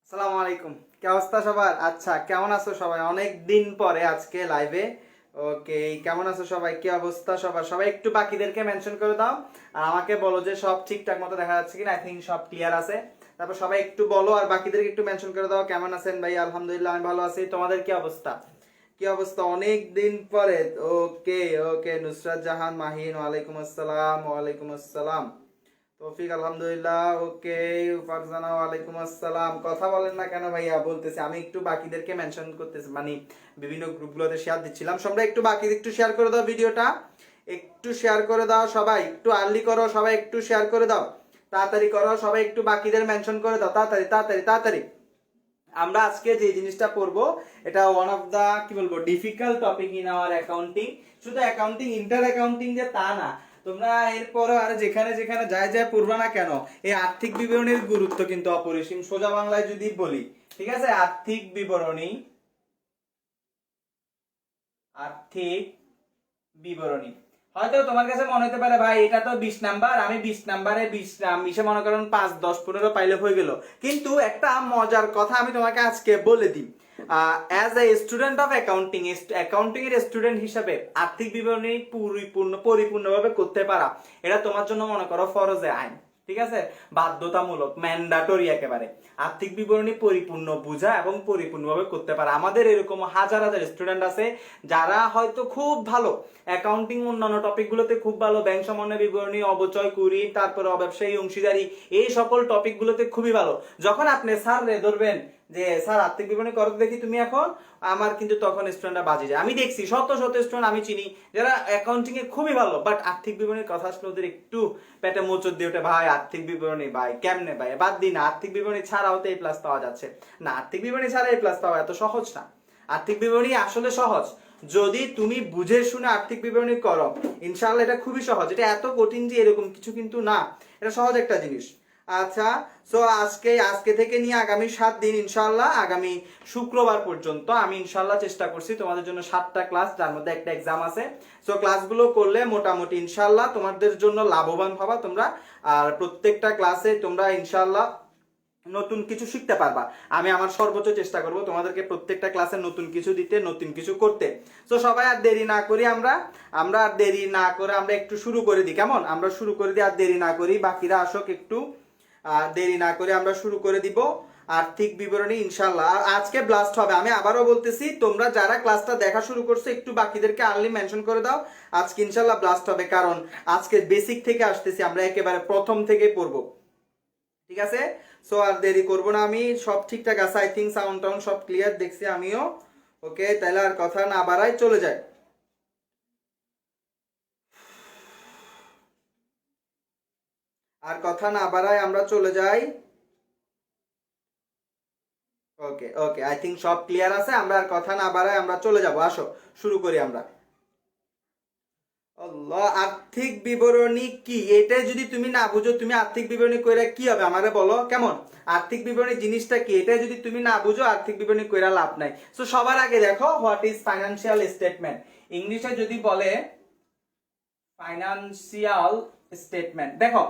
আসসালামু আলাইকুম। কি অবস্থা সবার? আচ্ছা, কেমন আছো সবাই? অনেক দিন পরে আজকে লাইভে। ওকে, কেমন আছো সবাই? কি অবস্থা সবার? সবাই একটু বাকিদেরকে মেনশন করে দাও আর আমাকে বলো যে সব ঠিকঠাক মতো দেখা যাচ্ছে কিনা। আই থিঙ্ক সব ক্লিয়ার আছে। তারপর সবাই একটু বলো আর বাকিদেরকে একটু মেনশন করে দাও কেমন আছেন ভাই। আলহামদুলিল্লাহ আমি ভালো আছি। তোমাদের কি অবস্থা? কি অবস্থা অনেক দিন পরে? ওকে ওকে, নুসরাত জাহান মাহিন, ওয়ালাইকুম আসসালাম। ওয়ালাইকুম আসসালাম। তৌফিক আলহামদুলিল্লাহ। ওকে, ফারজানা ওয়ালাইকুম আসসালাম। কথা বলেন না কেন ভাইয়া? বলতেছি আমি একটু বাকিদেরকে মেনশন করতেছি, মানে বিভিন্ন গ্রুপগুলোতে শেয়ার দিচ্ছিলাম। সবাই একটু বাকি একটু শেয়ার করে দাও ভিডিওটা, একটু শেয়ার করে দাও সবাই, একটু আর্লি করো সবাই, একটু শেয়ার করে দাও, তাড়াতাড়ি করো সবাই, একটু বাকিদের মেনশন করে দাও, তাড়াতাড়ি তাড়াতাড়ি তাড়াতাড়ি। আমরা আজকে যে জিনিসটা পড়বো এটা ওয়ান অফ দা কি বলবো difficult topic in our accounting. শুধু অ্যাকাউন্টিং, ইন্টার অ্যাকাউন্টিং যে তা না, তোমরা এরপরে আর যেখানে যেখানে যায় যায় পড়বা না কেন, এই আর্থিক বিবরণীর গুরুত্ব কিন্তু অপরিসীম। সোজা বাংলায় যদি বলি, ঠিক আছে, আর্থিক বিবরণী, আর্থিক বিবরণী। হয়তো তোমার কাছে মনে হতে পারে ভাই এটা তো 20 নাম্বার, আমি 20 নাম্বারে 20 মনে করেন 5 10 15 পাইলে হয়ে গেল। কিন্তু একটা মজার কথা আমি তোমাকে আজকে বলে দিই। As a student of accounting, accounting এর স্টুডেন্ট হিসাবে আর্থিক বিবরণী পরিপূর্ণভাবে করতে পারা, এটা তোমার জন্য মনে করো ফরজে আইন। ঠিক আছে, বাধ্যতামূলক, ম্যান্ডাটরি একেবারে। আর্থিক বিবরণী পরিপূর্ণ বুঝা এবং পরিপূর্ণভাবে করতে পারা। আমাদের এরকম হাজার হাজার স্টুডেন্ট আছে যারা হয়তো খুব ভালো অ্যাকাউন্টিং, অন্যান্য টপিকগুলোতে খুব ভালো, ব্যাংক সমন্বয় বিবরণী, অবচয় কুরি, তারপরে অব্যবসায়ী অংশীদারি, এই সকল টপিকগুলোতে খুবই ভালো। যখন আপনি স্যার রে ধরবেন যে স্যার আর্থিক বিবরণী করো দেখি তুমি এখন, আমার কিন্তু তখন স্টুডেন্টরা বাজে যায়। আমি দেখছি শত শত স্টুডেন্ট আমি চিনি যারা অ্যাকাউন্টিং এ খুবই ভালো, বাট আর্থিক বিবরণীর কথা আসলে ওদের একটু পেটে মোচড় দিয়ে ওঠে, ভাই আর্থিক বিবরণী ভাই কেমনে ভাই, বাদ দিন, আর্থিক বিবরণী ছাড়াও তো এই প্লাস পাওয়া যাচ্ছে না। আর্থিক বিবরণী ছাড়া এই প্লাস পাওয়া এত সহজ না। আর্থিক বিবরণী আসলে সহজ, যদি তুমি বুঝে শুনে আর্থিক বিবরণী করো ইনশাআল্লাহ এটা খুবই সহজ। এটা এত কঠিন যে এরকম কিছু কিন্তু না, এটা সহজ একটা জিনিস। আচ্ছা, সো আজকে থেকে নিয়ে আগামী 7 দিন ইনশাআল্লাহ, আগামী শুক্রবার পর্যন্ত আমি ইনশাআল্লাহ চেষ্টা করছি তোমাদের জন্য 7টা ক্লাস, যার মধ্যে একটা এক্সাম আছে। সো ক্লাসগুলো করলে মোটামুটি ইনশাআল্লাহ তোমাদের জন্য লাভবান হবা তোমরা। আর প্রত্যেকটা ক্লাসে তোমরা ইনশাআল্লাহ নতুন কিছু শিখতে পারবা। আমি আমার সর্বোচ্চ চেষ্টা করব তোমাদেরকে প্রত্যেকটা ক্লাসে নতুন কিছু দিতে, নতুন কিছু করতে। তো সবাই আর দেরি না করি, আমরা আর দেরি না করে আমরা একটু শুরু করে দিই, কেমন? আমরা শুরু করে দিই, আর দেরি না করি, বাকিরা আসুক একটু। দেরি না করে আমরা শুরু করে দিব আর্থিক বিবরণী ইনশাআল্লাহ। আজকে ব্লাস্ট হবে, আমি আবারও বলতেছি, তোমরা যারা ক্লাসটা দেখা শুরু করছো একটু বাকিদেরকে আর্লি মেনশন করে দাও। আজকে ইনশাআল্লাহ ব্লাস্ট হবে, কারণ আজকে বেসিক থেকে আসতেছি, আমরা একেবারে প্রথম থেকে পড়বো। ঠিক আছে, সো আর দেরি করব না, আমি সব ঠিকঠাক আছে, আই থিঙ্ক সাউন্ড টাউন সব ক্লিয়ার দেখছি আমিও। ওকে, তাহলে আর কথা না বাড়াই চলে যায়। আর কথা না বাড়াই আমরা চলে যাই। ওকে ওকে, আই থিঙ্ক সব ক্লিয়ার আছে, আমরা আর কথা না বাড়াই আমরা চলে যাব। আসো শুরু করি আমরা। আল্লাহ, আর্থিক বিবরণী কি এটা যদি তুমি না বুঝো, তুমি আর্থিক বিবরণী কইরা কি হবে আমারে বলো, কেমন? আর্থিক বিবরণী জিনিসটা কি এটা যদি তুমি না বুঝো, আর্থিক বিবরণী কইরা লাভ নাই। সো সবার আগে দেখো, হোয়াট ইজ ফাইনান্সিয়াল স্টেটমেন্ট? ইংলিশে যদি বলে ফাইনান্সিয়াল স্টেটমেন্ট, দেখো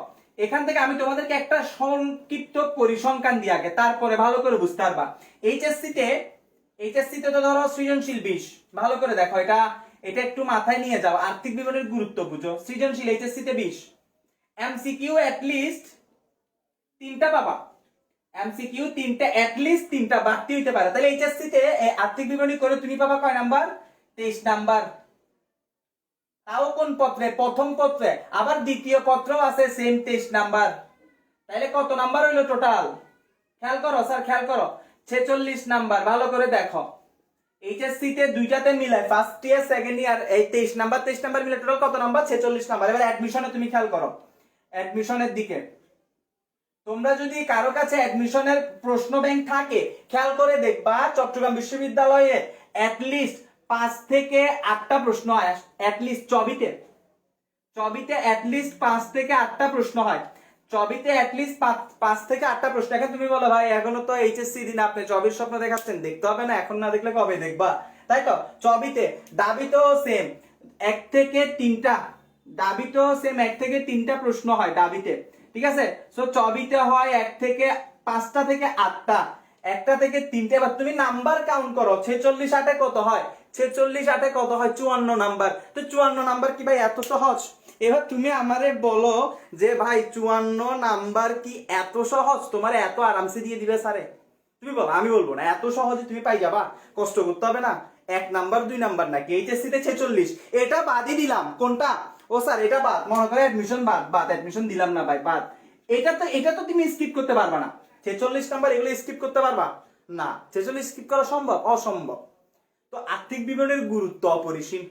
এখান থেকে আমি তোমাদেরকে একটা সংক্ষিপ্ত পরিসংখ্যান দিয়ে আগে, তারপরে ভালো করে বুঝতে পারবা। এইচএসসি তে তো ধরো সৃজনশীল 20, ভালো করে দেখো, এটা এটা একটু মাথায় নিয়ে যাও, আর্থিক বিবরণীর গুরুত্ব বুঝো। সৃজনশীল এইচএসসি তে 20, এমসিকিউ এট লিস্ট 3টা পাবা, এমসিকিউ 3টা, এট লিস্ট 3টা বাড়তি হইতে পারে। তাহলে এইচএসসি তে আর্থিক বিবরণী করে তুমি পাবা কয় নাম্বার? 23 নাম্বার। তাও কোন পত্রে? প্রথম পত্রে। আবার দ্বিতীয় পত্রও আছে সেম 23 নাম্বার। তাহলে কত নাম্বার হইলো টোটাল? খেয়াল করো স্যার, খেয়াল করো, 46 নাম্বার। ভালো করে দেখো, এইচএসসি তে দুইটাতে মিলায়, ফার্স্ট ইয়ার সেকেন্ড ইয়ার, এই 23 নাম্বার মিলে টোটাল কত নাম্বার? 46 নাম্বার। এবার অ্যাডমিশনে তুমি খেয়াল করো, অ্যাডমিশনের দিকে তোমরা যদি কারো কাছে অ্যাডমিশনের প্রশ্ন ব্যাংক থাকে, খেয়াল করে দেখবা চট্টগ্রাম বিশ্ববিদ্যালয়ে অ্যাটলিস্ট 5 থেকে 8টা প্রশ্ন হয়, অ্যাটলিস্ট চবিতে অ্যাটলিস্ট 5 থেকে 8টা প্রশ্ন হয়, চবিতে অ্যাটলিস্ট 5 থেকে 8টা প্রশ্ন। এখন তুমি বলো ভাই এখনো তো এইচএসসি দিন, আপনি চবির স্বপ্ন দেখাচ্ছেন, দেখতে হবে না? এখন না দেখলে কবে দেখবা, তাই তো? চবিতে, দাবিতেও সেম 1 থেকে 3টা, দাবিতেও সেম 1 থেকে 3টা প্রশ্ন হয় দাবিতে। ঠিক আছে, সো চবিতে হয় 1 থেকে 5টা থেকে 8টা, একটা থেকে তিনটে। এবার তুমি নাম্বার কাউন্ট করো, 46 8 কত হয়, 46 8 কত হয় 54 নাম্বার। তো 54 নাম্বার কি ভাই এত সহজ? এবার তুমি আমারে বলো যে ভাই 54 নাম্বার কি এত সহজ? তোমার এত আরামসে দিয়ে দিবে স্যারে? তুমি বলো, আমি বলবো না, এত সহজে তুমি পাই যাবা? কষ্ট করতে হবে না? 1 নাম্বার 2 নাম্বার নাকি, এইচএসসি তে 46, এটা বাদই দিলাম। কোনটা? ও স্যার এটা বাদ, মনে করে অ্যাডমিশন বাদ, অ্যাডমিশন দিলাম না ভাই, বাদ। এটা তো তুমি স্কিপ করতে পারবা না। 46 নাম্বার এগুলো স্কিপ করতে পারবা না? 46 স্কিপ করা সম্ভব? অসম্ভব। তো আর্থিক বিবরণীর গুরুত্ব অপরিসীম।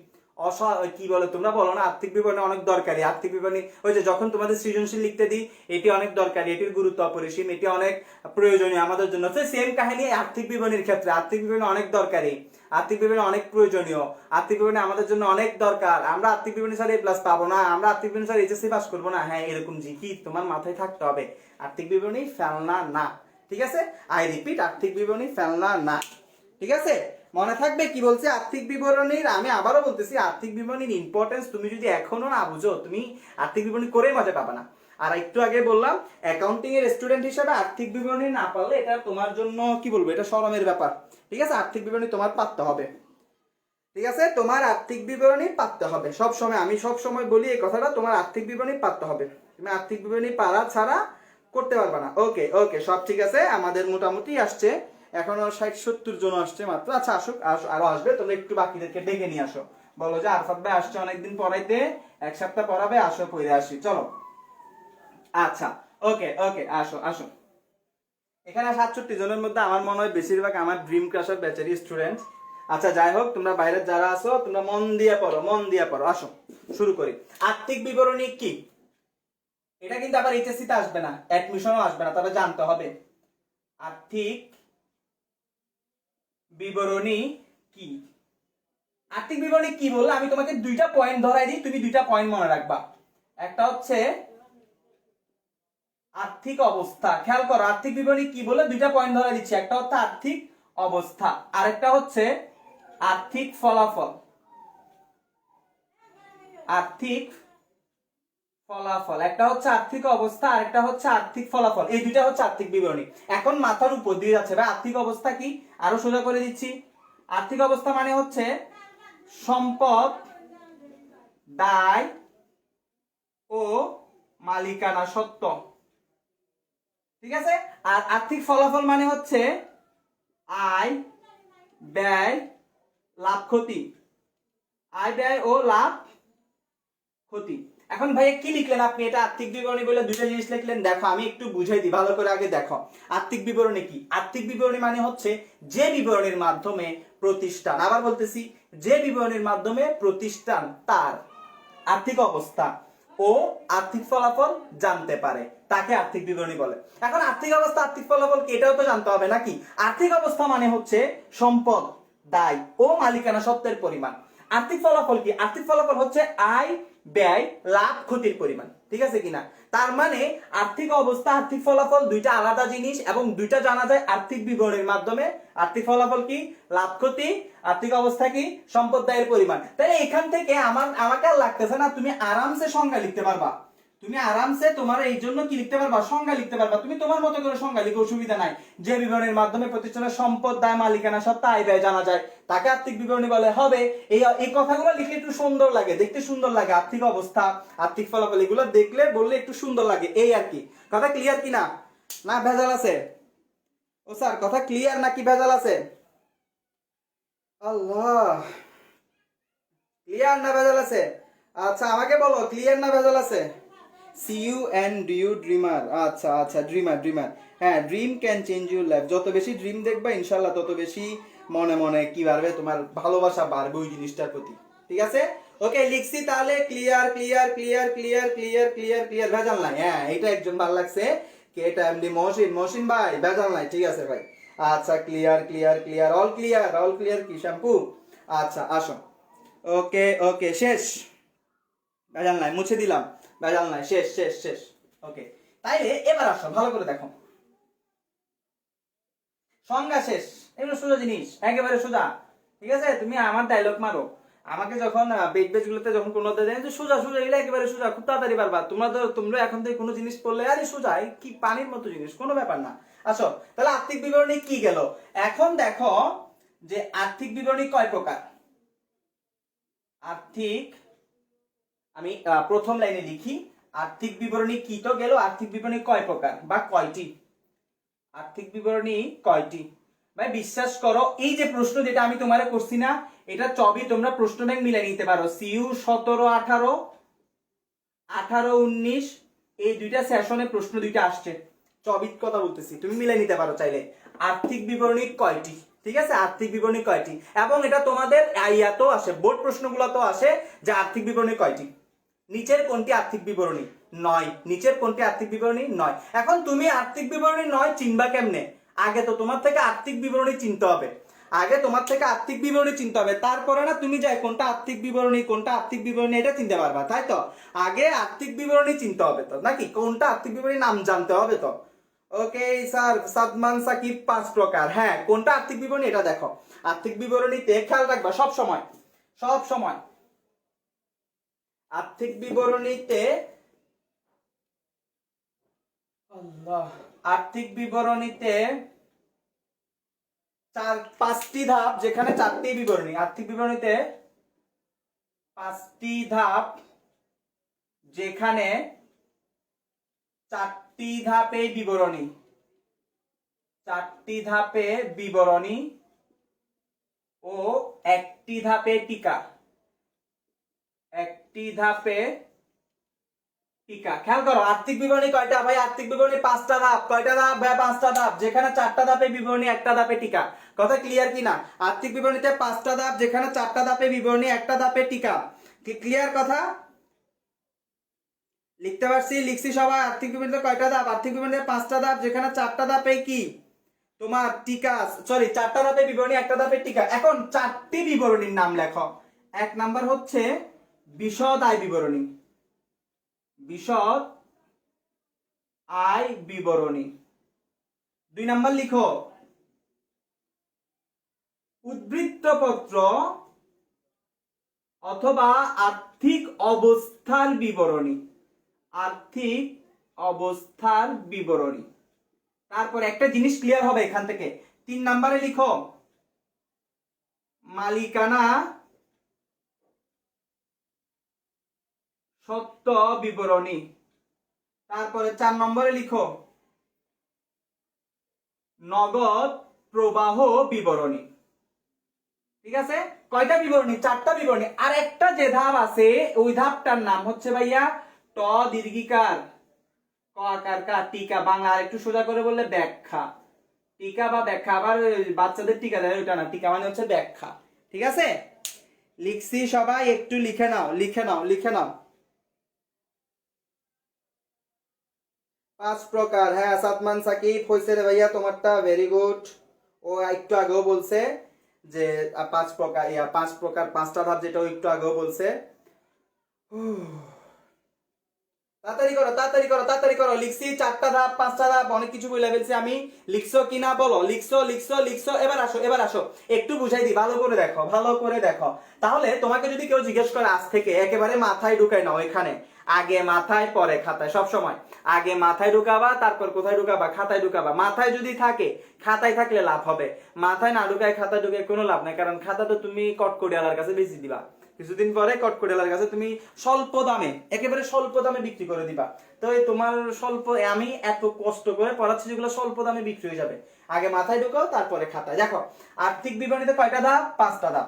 কি বলে তোমরা বলো না, আর্থিক বিবরণী অনেক দরকারি। আর্থিক বিবরণী ওই যে যখন তোমাদের সৃজনশীল লিখতে দিই, এটি অনেক দরকারি, এটির গুরুত্ব অপরিসীম, এটি অনেক প্রয়োজনীয় আমাদের জন্য। সেম কাহিনী আর্থিক বিবরণীর ক্ষেত্রে, আর্থিক বিবরণী অনেক দরকারি, আর্থিক বিবরণী অনেক প্রয়োজনীয়, আর্থিক বিবরণী আমাদের জন্য অনেক দরকার। আমরা আর্থিক বিবরণী স্যার A+ পাবো না, আমরা আর্থিক বিবরণী স্যার এইচএসসি পাস করবো না, হ্যাঁ এরকম কি তোমার মাথায় থাকতে হবে। আর্থিক বিবরণী ফেলনা না, ঠিক আছে? আই রিপিট, আর্থিক বিবরণী ফেলনা না, ঠিক আছে? মনে থাকবে কি বলছে আর্থিক বিবরণীর। আমি আবারও বলতেছি, আর্থিক বিবরণীর ইম্পর্টেন্স তুমি যদি এখনো না বুঝো, তুমি আর্থিক বিবরণী করেই মজা পাবে না। আর একটু আগে বললাম, অ্যাকাউন্টিং এর স্টুডেন্ট হিসেবে আর্থিক বিবরণী না পারলে এটা তোমার জন্য কি বলবো, এটা শরমের ব্যাপার, ঠিক আছে? আর্থিক বিবরণী তোমার পারতে হবে, ঠিক আছে? তোমার আর্থিক বিবরণী পারতে হবে সব সময়। আমি সব সময় বলি এই কথাটা, তোমার আর্থিক বিবরণী পারতে হবে। তুমি আর্থিক বিবরণী পারা ছাড়া করতে পারবে না। ওকে ওকে, সব ঠিক আছে। আমাদের মোটামুটি আসছে, এখনো 60-70 জন আসছে মাত্র। আচ্ছা আসুক, আরো আসবে। তোমরা একটু বাকিদেরকে ডেকে নিয়ে আসো, বলো যে আরফাত ভাই আসছে অনেকদিন পড়াইতে, 1 সপ্তাহ পড়াবে, আসো পড়ে আসি, চলো। আচ্ছা ওকে ওকে, আসো আসো। এখানে 67 জনের মধ্যে আমার মনে হয় বেশিরভাগ আমার ড্রিম ক্রাশার ব্যাচেরই স্টুডেন্ট। আচ্ছা যাই হোক, তোমরা বাইরে যারা আছো তোমরা মন দিয়ে পড়ো, মন দিয়ে পড়ো। আসো শুরু করি। আর্থিক বিবরণী কি? এটা কিন্তু আবার এইচএসসি তে আসবে না, অ্যাডমিশনও আসবে না, তবে জানতে হবে আর্থিক বিবরণী কি। আর্থিক বিবরণী কি বললে আমি তোমাকে 2টা পয়েন্ট ধরাই দিই, তুমি 2টা পয়েন্ট মনে রাখবা। একটা হচ্ছে আর্থিক অবস্থা, খেয়াল করো আর্থিক বিবরণী কি বলে 2টা পয়েন্ট ধরাই দিচ্ছি। একটা হচ্ছে আর্থিক অবস্থা, আরেকটা হচ্ছে আর্থিক ফলাফল। আর্থিক ফলাফল, একটা হচ্ছে আর্থিক অবস্থা, আরেকটা হচ্ছে আর্থিক ফলাফল। এই 2টা হচ্ছে আর্থিক বিবরণী। এখন মাথার উপর দিয়ে যাচ্ছে ভাই আর্থিক অবস্থা কি, আরো সোজা করে দিচ্ছি। আর্থিক অবস্থা মানে হচ্ছে সম্পদ, দায় ও মালিকানা সত্ত্ব, ঠিক আছে? আর আর্থিক ফলাফল মানে হচ্ছে আয়, ব্যয়, লাভ ক্ষতি। আয় ব্যয় ও লাভ ক্ষতি। এখন ভাইয়া কি লিখলেন আপনি? এটা আর্থিক বিবরণী বলে 2টা জিনিস লিখলেন। দেখো আমি একটু বুঝাই দিই ভালো করে, আগে দেখো আর্থিক বিবরণী কি। আর্থিক বিবরণী মানে হচ্ছে যে বিবরণীর মাধ্যমে প্রতিষ্ঠান, আবার বলতেছি, যে বিবরণীর মাধ্যমে প্রতিষ্ঠান তার আর্থিক অবস্থা ও আর্থিক ফলাফল জানতে পারে, তাকে আর্থিক বিবরণী বলে। এখন আর্থিক অবস্থা আর্থিক ফলাফল কি এটাও তো জানতে হবে নাকি? আর্থিক অবস্থা মানে হচ্ছে সম্পদ, দায় ও মালিকানা সত্ত্বের পরিমাণ। আর্থিক ফলাফল কি? আর্থিক ফলাফল হচ্ছে আয়, ব্যয়, লাভ ক্ষতির পরিমাণ, ঠিক আছে কিনা? তার মানে আর্থিক অবস্থা আর্থিক ফলাফল 2টা আলাদা জিনিস, এবং 2টা জানা যায় আর্থিক বিবরণীর মাধ্যমে। আর্থিক ফলাফল কি? লাভ ক্ষতি। আর্থিক অবস্থা কি? সম্পদ, দায়ের পরিমাণ। তাহলে এখান থেকে আমাকে আর লাগতেছে না, তুমি আরামসে সংজ্ঞা লিখতে পারবা। তুমি আরামসে তোমার এই জন্য কি লিখতে পারবা, সংজ্ঞা লিখতে পারবা। তুমি তোমার মতো করে সংজ্ঞা লিখে, অসুবিধা নাই। যে বিবরণীর মাধ্যমে প্রতিষ্ঠানের সম্পদ, দায়, মালিকানা সত্ত্ব, আয় ব্যয় জানা যায়, তাকে আর্থিক বিবরণী বলে। হবে এই কথাগুলো লিখলে একটু সুন্দর লাগে, দেখতে সুন্দর লাগে। আর্থিক অবস্থা, আর্থিক ফলাফল এগুলো দেখলে বললে একটু সুন্দর লাগে, এই আর কি। কথা ক্লিয়ার কি না? না ভেজাল আছে? ও স্যার কথা ক্লিয়ার নাকি ভেজাল আছে? আল্লাহ, ক্লিয়ার না ভেজাল আছে? আচ্ছা আমাকে বলো ক্লিয়ার না ভেজাল আছে? CUNDU dreamer. আচ্ছা আচ্ছা, ড্রিমার ড্রিমার। হ্যাঁ, dream can change your life. যত বেশি ড্রিম দেখবা ইনশাল্লাহ তত বেশি মনে মনে কি বাড়বে, তোমার ভালোবাসা বাড়বে ওই জিনিসটার প্রতি, ঠিক আছে? ওকে লিখছি তাহলে। Clear clear clear clear clear clear clear, ভেজাল নাই। হ্যাঁ এটা একজন ভালো লাগছে, কে এটা এমডি মহসিন, মহসিন ভাই, ভেজাল নাই, ঠিক আছে ভাই। আচ্ছা clear clear clear, all clear, all clear কি শ্যাম্পু? আচ্ছা আসো। ওকে ওকে, শেষ, ভেজাল নাই, মুছে দিলাম, ভেজাল নাই, শেষ শেষ শেষ। ওকে, তাইলে এবার আসো ভালো করে দেখো, সংজ্ঞা শেষ। এগুলো সোজা জিনিস, একেবারে সোজা, ঠিক আছে? তুমি আমার ডায়লগ মারো, আমাকে যখন বেজ বেজ গুলোতে যখন কোনো যে সোজা সোজা, এগুলো একেবারে সোজা, খুব তাড়াতাড়ি পারবা। তোমরা এখন থেকে কোনো জিনিস পড়লে আরে সোজা, কি পানির মতো জিনিস, কোনো ব্যাপার না। আসো তাহলে আর্থিক বিবরণী কি গেল। এখন দেখো যে আর্থিক বিবরণী কয় প্রকার। আর্থিক, আমি প্রথম লাইনে লিখি, আর্থিক বিবরণী কি তো গেল, আর্থিক বিবরণী কয় প্রকার বা কয়টি, আর্থিক বিবরণী কয়টি। ভাই বিশ্বাস করো এই যে প্রশ্ন যেটা আমি তোমারে করছি না, এটা সবই তোমরা প্রশ্ন ব্যাংক মিলাই নিতে পারো। সিইউ 17-18, 18-19 এই দুইটা সেশনে প্রশ্ন দুইটা আসছে, চবিত কথা বলতেছি, তুমি মিলাই নিতে পারো চাইলে। আর্থিক বিবরণী কয়টি, ঠিক আছে, আর্থিক বিবরণী কয়টি, এবং এটা তোমাদের আইয়াতেও আসে, বোর্ড প্রশ্নগুলোতেও আসে যে আর্থিক বিবরণী কয়টি। নিচের কোনটি আর্থিক বিবরণী? নয়। নিচের কোনটি আর্থিক বিবরণী? নয়। এখন তুমি আর্থিক বিবরণী নয় চিনবা কেমনে? আগে তো তোমার থেকে আর্থিক বিবরণী চিনতে হবে, আগে তোমার থেকে আর্থিক বিবরণী চিনতে হবে, তারপরে না তুমি যাই কোনটা আর্থিক বিবরণী কোনটা আর্থিক বিবরণী এটা চিনতে পারবা, তাই তো? আগে আর্থিক বিবরণী চিনতে হবে তো, নাকি কোনটা আর্থিক বিবরণী নাম জানতে হবে তো। ওকে স্যার, সাদমান সাকিব 5 প্রকার, হ্যাঁ কোনটা আর্থিক বিবরণী এটা দেখো। আর্থিক বিবরণীতে খেয়াল রাখবা সব সময়, সব সময় আর্থিক বিবরণীতে, আল্লাহ, আর্থিক বিবরণীতে 5টি ধাপ, যেখানে 4টি বিবরণী। আর্থিক বিবরণীতে 5টি ধাপ, যেখানে 4টি ধাপে বিবরণী, 4টি ধাপে বিবরণী ও 1টি ধাপে টিকা, 1টি ধাপে টিকা। খেয়াল করো আর্থিক বিবরণী কয়টা ভাই? আর্থিক বিবরণী 5টা ধাপ। কয়টা ধাপ ভাই? 5টা ধাপ, যেখানে 4টা ধাপে বিবরণী, 1টা ধাপে টিকা। কথা ক্লিয়ার কিনা? আর্থিক বিবরণীতে 5টা ধাপ, যেখানে 4টা ধাপে বিবরণী, 1টা ধাপে টিকা। কি ক্লিয়ার কথা? লিখতে পারছি? লিখছি সবাই? আর্থিক বিবরণীতে কয়টা ধাপ? আর্থিক বিবরণীতে 5টা ধাপ, যেখানে 4টা ধাপে কি তোমার টিকা, সরি 4টা ধাপে বিবরণী, 1টা ধাপে টিকা। এখন 4টি বিবরণীর নাম লেখো। 1 নাম্বার হচ্ছে বিশদ আয় বিবরণী, বিশদ আয় বিবরণী। 2 নাম্বার লিখো উদ্বৃত্তপত্র অথবা আর্থিক অবস্থার বিবরণী, আর্থিক অবস্থার বিবরণী। তারপর একটা জিনিস ক্লিয়ার হবে এখান থেকে। 3 নাম্বারে লিখো মালিকানা সত্ত্ব বিবরণী। তারপরে 4 নম্বরে লিখো নগদ প্রবাহ বিবরণী। ঠিক আছে? কয়টা বিবরণী? 4টা বিবরণী। আর একটা যে ধাপ আছে ওই ধাপটার নাম হচ্ছে ভাইয়া ট দীর্ঘিকার ক আকার কা টিকা, বাংলা আর একটু সোজা করে বললে ব্যাখ্যা। টিকা বা ব্যাখ্যা, আবার বাচ্চাদের টিকা দেয় ওইটা না, টিকা মানে হচ্ছে ব্যাখ্যা। ঠিক আছে? লিখছি সবাই, একটু লিখে নাও, লিখে নাও, লিখে নাও। 5 প্রকার, হ্যাঁ সাদমান সাকিব হইছে রে ভাইয়া তোমারটা, ভেরি গুড। ও একটু আগেও বলছে যে 5 প্রকার, 5 প্রকার 5টা ধাপ, যেটা একটু আগেও বলছে। তাড়াতাড়ি করো, তাড়াতাড়ি করো, তাড়াতাড়ি করো। লিখছি 4টা ধাপ 5টা ধাপ, অনেক কিছু বলে ফেলছি আমি। লিখছো কিনা বলো? লিখছো, লিখছো, লিখছো। এবার আসো, এবার আসো, একটু বুঝাই দিই, ভালো করে দেখো, ভালো করে দেখো। তাহলে তোমাকে যদি কেউ জিজ্ঞেস করে আজ থেকে, একেবারে মাথায় ঢুকাই নাও এখানে, আগে মাথায় পরে খাতায়, সব সময় আগে মাথায় ঢুকাবা, তারপর কোথায় ঢুকাবা? খাতায় ঢুকাবা। মাথায় যদি থাকে, খাতায় থাকলে লাভ হবে, মাথায় না ঢুকায় খাতায় ঢুকে কোনো লাভ নাই, কারণ খাতা তো তুমি কটকটিওয়ালার কাছে বেশি দিবা, কিছুদিন পরে কটকটিওয়ালার কাছে তুমি স্বল্প দামে, একেবারে স্বল্প দামে বিক্রি করে দিবা। তো তোমার স্বল্প, আমি এত কষ্ট করে পড়াচ্ছি যেগুলো স্বল্প দামে বিক্রি হয়ে যাবে। আগে মাথায় ঢুকাও, তারপরে খাতায়। দেখো আর্থিক বিবরণীতে কয়টা ধাপ? 5টা ধাপ।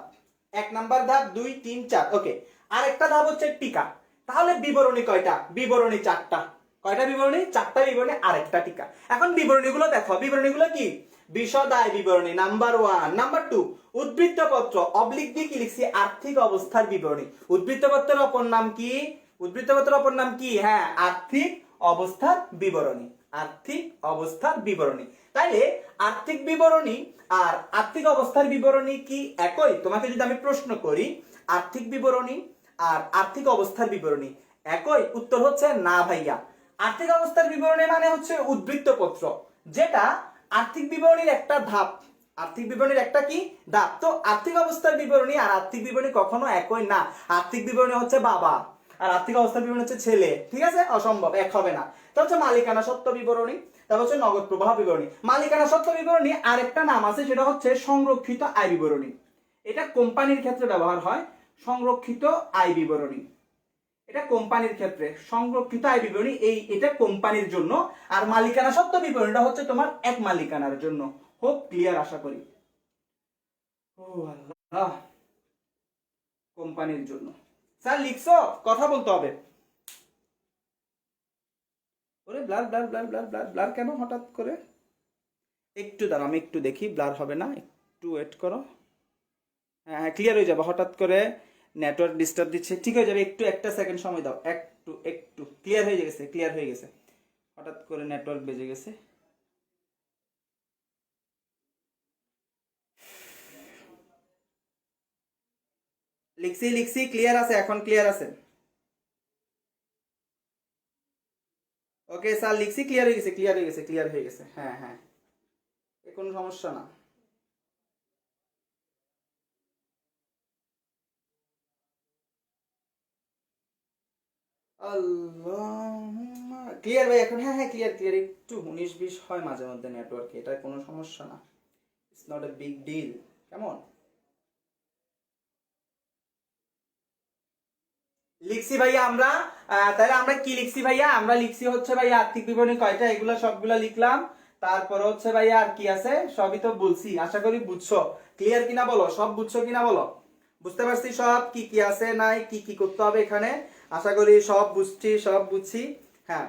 1 নাম্বার ধাপ, 2, 3, 4। ওকে, আরেকটা ধাপ হচ্ছে টিকা। তাহলে বিবরণী কয়টা? বিবরণী 4টা। কয়টা বিবরণী? 4টা বিবরণী, আরেকটা টিকা। এখন বিবরণীগুলো দেখো, বিবরণীগুলো কি? বিশদ আয় বিবরণী নাম্বার 1। নাম্বার 2 উদ্বৃত্তপত্র, অবলিক দিয়ে কি লিখছি? আর্থিক অবস্থার বিবরণী। উদ্বৃত্তপত্রের অপর নাম কি? উদ্বৃত্তপত্রের অপর নাম কি? হ্যাঁ, আর্থিক অবস্থার বিবরণী, আর্থিক অবস্থার বিবরণী। তাইলে আর্থিক বিবরণী আর আর্থিক অবস্থার বিবরণী কি একই? তোমাকে যদি আমি প্রশ্ন করি আর্থিক বিবরণী আর আর্থিক অবস্থার বিবরণী একই, উত্তর হচ্ছে না ভাইয়া। আর্থিক অবস্থার বিবরণী মানে হচ্ছে উদ্বৃত্তপত্র, যেটা আর্থিক বিবরণীর একটা ধাপ, আর্থিক বিবরণীর একটা কি ধাপ। তো আর্থিক অবস্থার বিবরণী আর আর্থিক বিবরণী কখনো একই না। আর্থিক বিবরণী হচ্ছে বাবা, আর আর্থিক অবস্থার বিবরণী হচ্ছে ছেলে, ঠিক আছে, অসম্ভব, এক হবে না। তা হচ্ছে মালিকানা সত্ত্ব বিবরণী, তারপর হচ্ছে নগদ প্রবাহ বিবরণী। মালিকানা সত্ত্ব বিবরণী আরেকটা নাম আছে, সেটা হচ্ছে সংরক্ষিত আয় বিবরণী। এটা কোম্পানির ক্ষেত্রে ব্যবহার হয়, সংরক্ষিত আয় বিবরণী। এটা কোম্পানির ক্ষেত্রে সংরক্ষিত আয় বিবরণী, এটা কোম্পানির জন্য। আর মালিকানা সত্ত্ব বিবরণীটা হচ্ছে তোমার এক মালিকানার জন্য। হোপ ক্লিয়ার আশা করি। ও আল্লাহ, কোম্পানির জন্য। স্যার লিখছো, কথা বলতে হবে। ওরে blur blur blur blur blur blur কেন হঠাৎ করে? একটু দাঁড়াও, আমি একটু দেখি, ব্লার হবে না, একটু ওয়েট করো। হ্যাঁ হ্যাঁ, ক্লিয়ার হয়ে যাবে। হঠাৎ করে নেটওয়ার্ক ডিস্টার্ব দিচ্ছে, ঠিক হয়ে যাবে, একটু একটা সেকেন্ড সময় দাও, একটু একটু ক্লিয়ার হয়ে গেছে, ক্লিয়ার হয়ে গেছে। হঠাৎ করে নেটওয়ার্ক বেজে গেছে। লিখছি লিখছি, ক্লিয়ার আছে, এখন ক্লিয়ার আছে। ওকে স্যার লিখছি, ক্লিয়ার হয়ে গেছে, ক্লিয়ার হয়ে গেছে, ক্লিয়ার হয়ে গেছে। হ্যাঁ হ্যাঁ, কোনো সমস্যা না। আল্লাহ, ক্লিয়ার ভাই এখন? হ্যাঁ হ্যাঁ, ক্লিয়ার ক্লিয়ার। একটু 19-20 হয় মাঝে মধ্যে নেটওয়ার্কে, এটা কোনো সমস্যা না, it's not a big deal. কেমন লিখছি ভাইয়া আমরা? তাহলে আমরা কি লিখছি ভাইয়া? আমরা লিখছি হচ্ছে ভাইয়া আর্থিক বিবরণী কয়টা, এগুলা সবগুলা লিখলাম। তারপর হচ্ছে ভাইয়া আর কি আছে, সবই তো বলছি, আশা করি বুঝছো। ক্লিয়ার কিনা বলো, সব বুঝছো কিনা বলো? বুঝতে পারছি সব কি কি আছে নাই, কি কি করতে হবে এখানে, আশা করি সব বুঝছি, সব বুঝছি। হ্যাঁ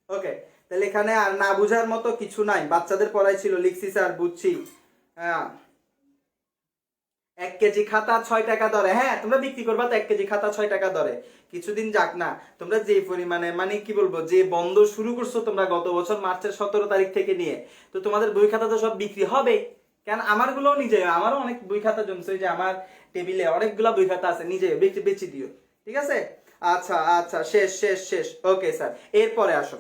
ওকে, তাহলে এখানে আর না বুঝার মতো কিছু নাই, বাচ্চাদের পড়াই ছিল, লিখছি স্যার, বুঝছি। হ্যাঁ, 1 কেজি খাতা 6 টাকা দরে। হ্যাঁ, তোমরা বিক্রি করবা তো 1 কেজি খাতা 6 টাকা দরে। কিছুদিন যাক না, তোমরা যে পরিমাণে মানে কি বলবো, যে বন্ধ শুরু করছো তোমরা গত বছর মার্চের 17 তারিখ থেকে নিয়ে, তো তোমাদের বই খাতা তো সব বিক্রি হবে। কেন, আমার গুলো নিজে, আমারও অনেক বই খাতা জমছে, যে আমার টেবিলে অনেকগুলা বই খাতা আছে, নিজে বেচে বেচে দিও, ঠিক আছে? আচ্ছা আচ্ছা, শেষ শেষ শেষ, ওকে স্যার, এরপরে আসো।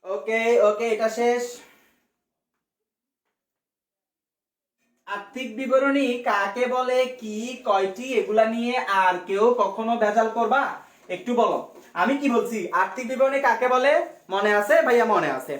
ওকে ওকে, এটা শেষ। আর্থিক বিবরণী কাকে বলে, কি, কয়টি, এগুলা নিয়ে আর কেউ কখনো ভেজাল করবা? একটু বলো। আমি কি বলছি, আর্থিক বিবরণী কাকে বলে মনে আছে ভাইয়া? মনে আছে।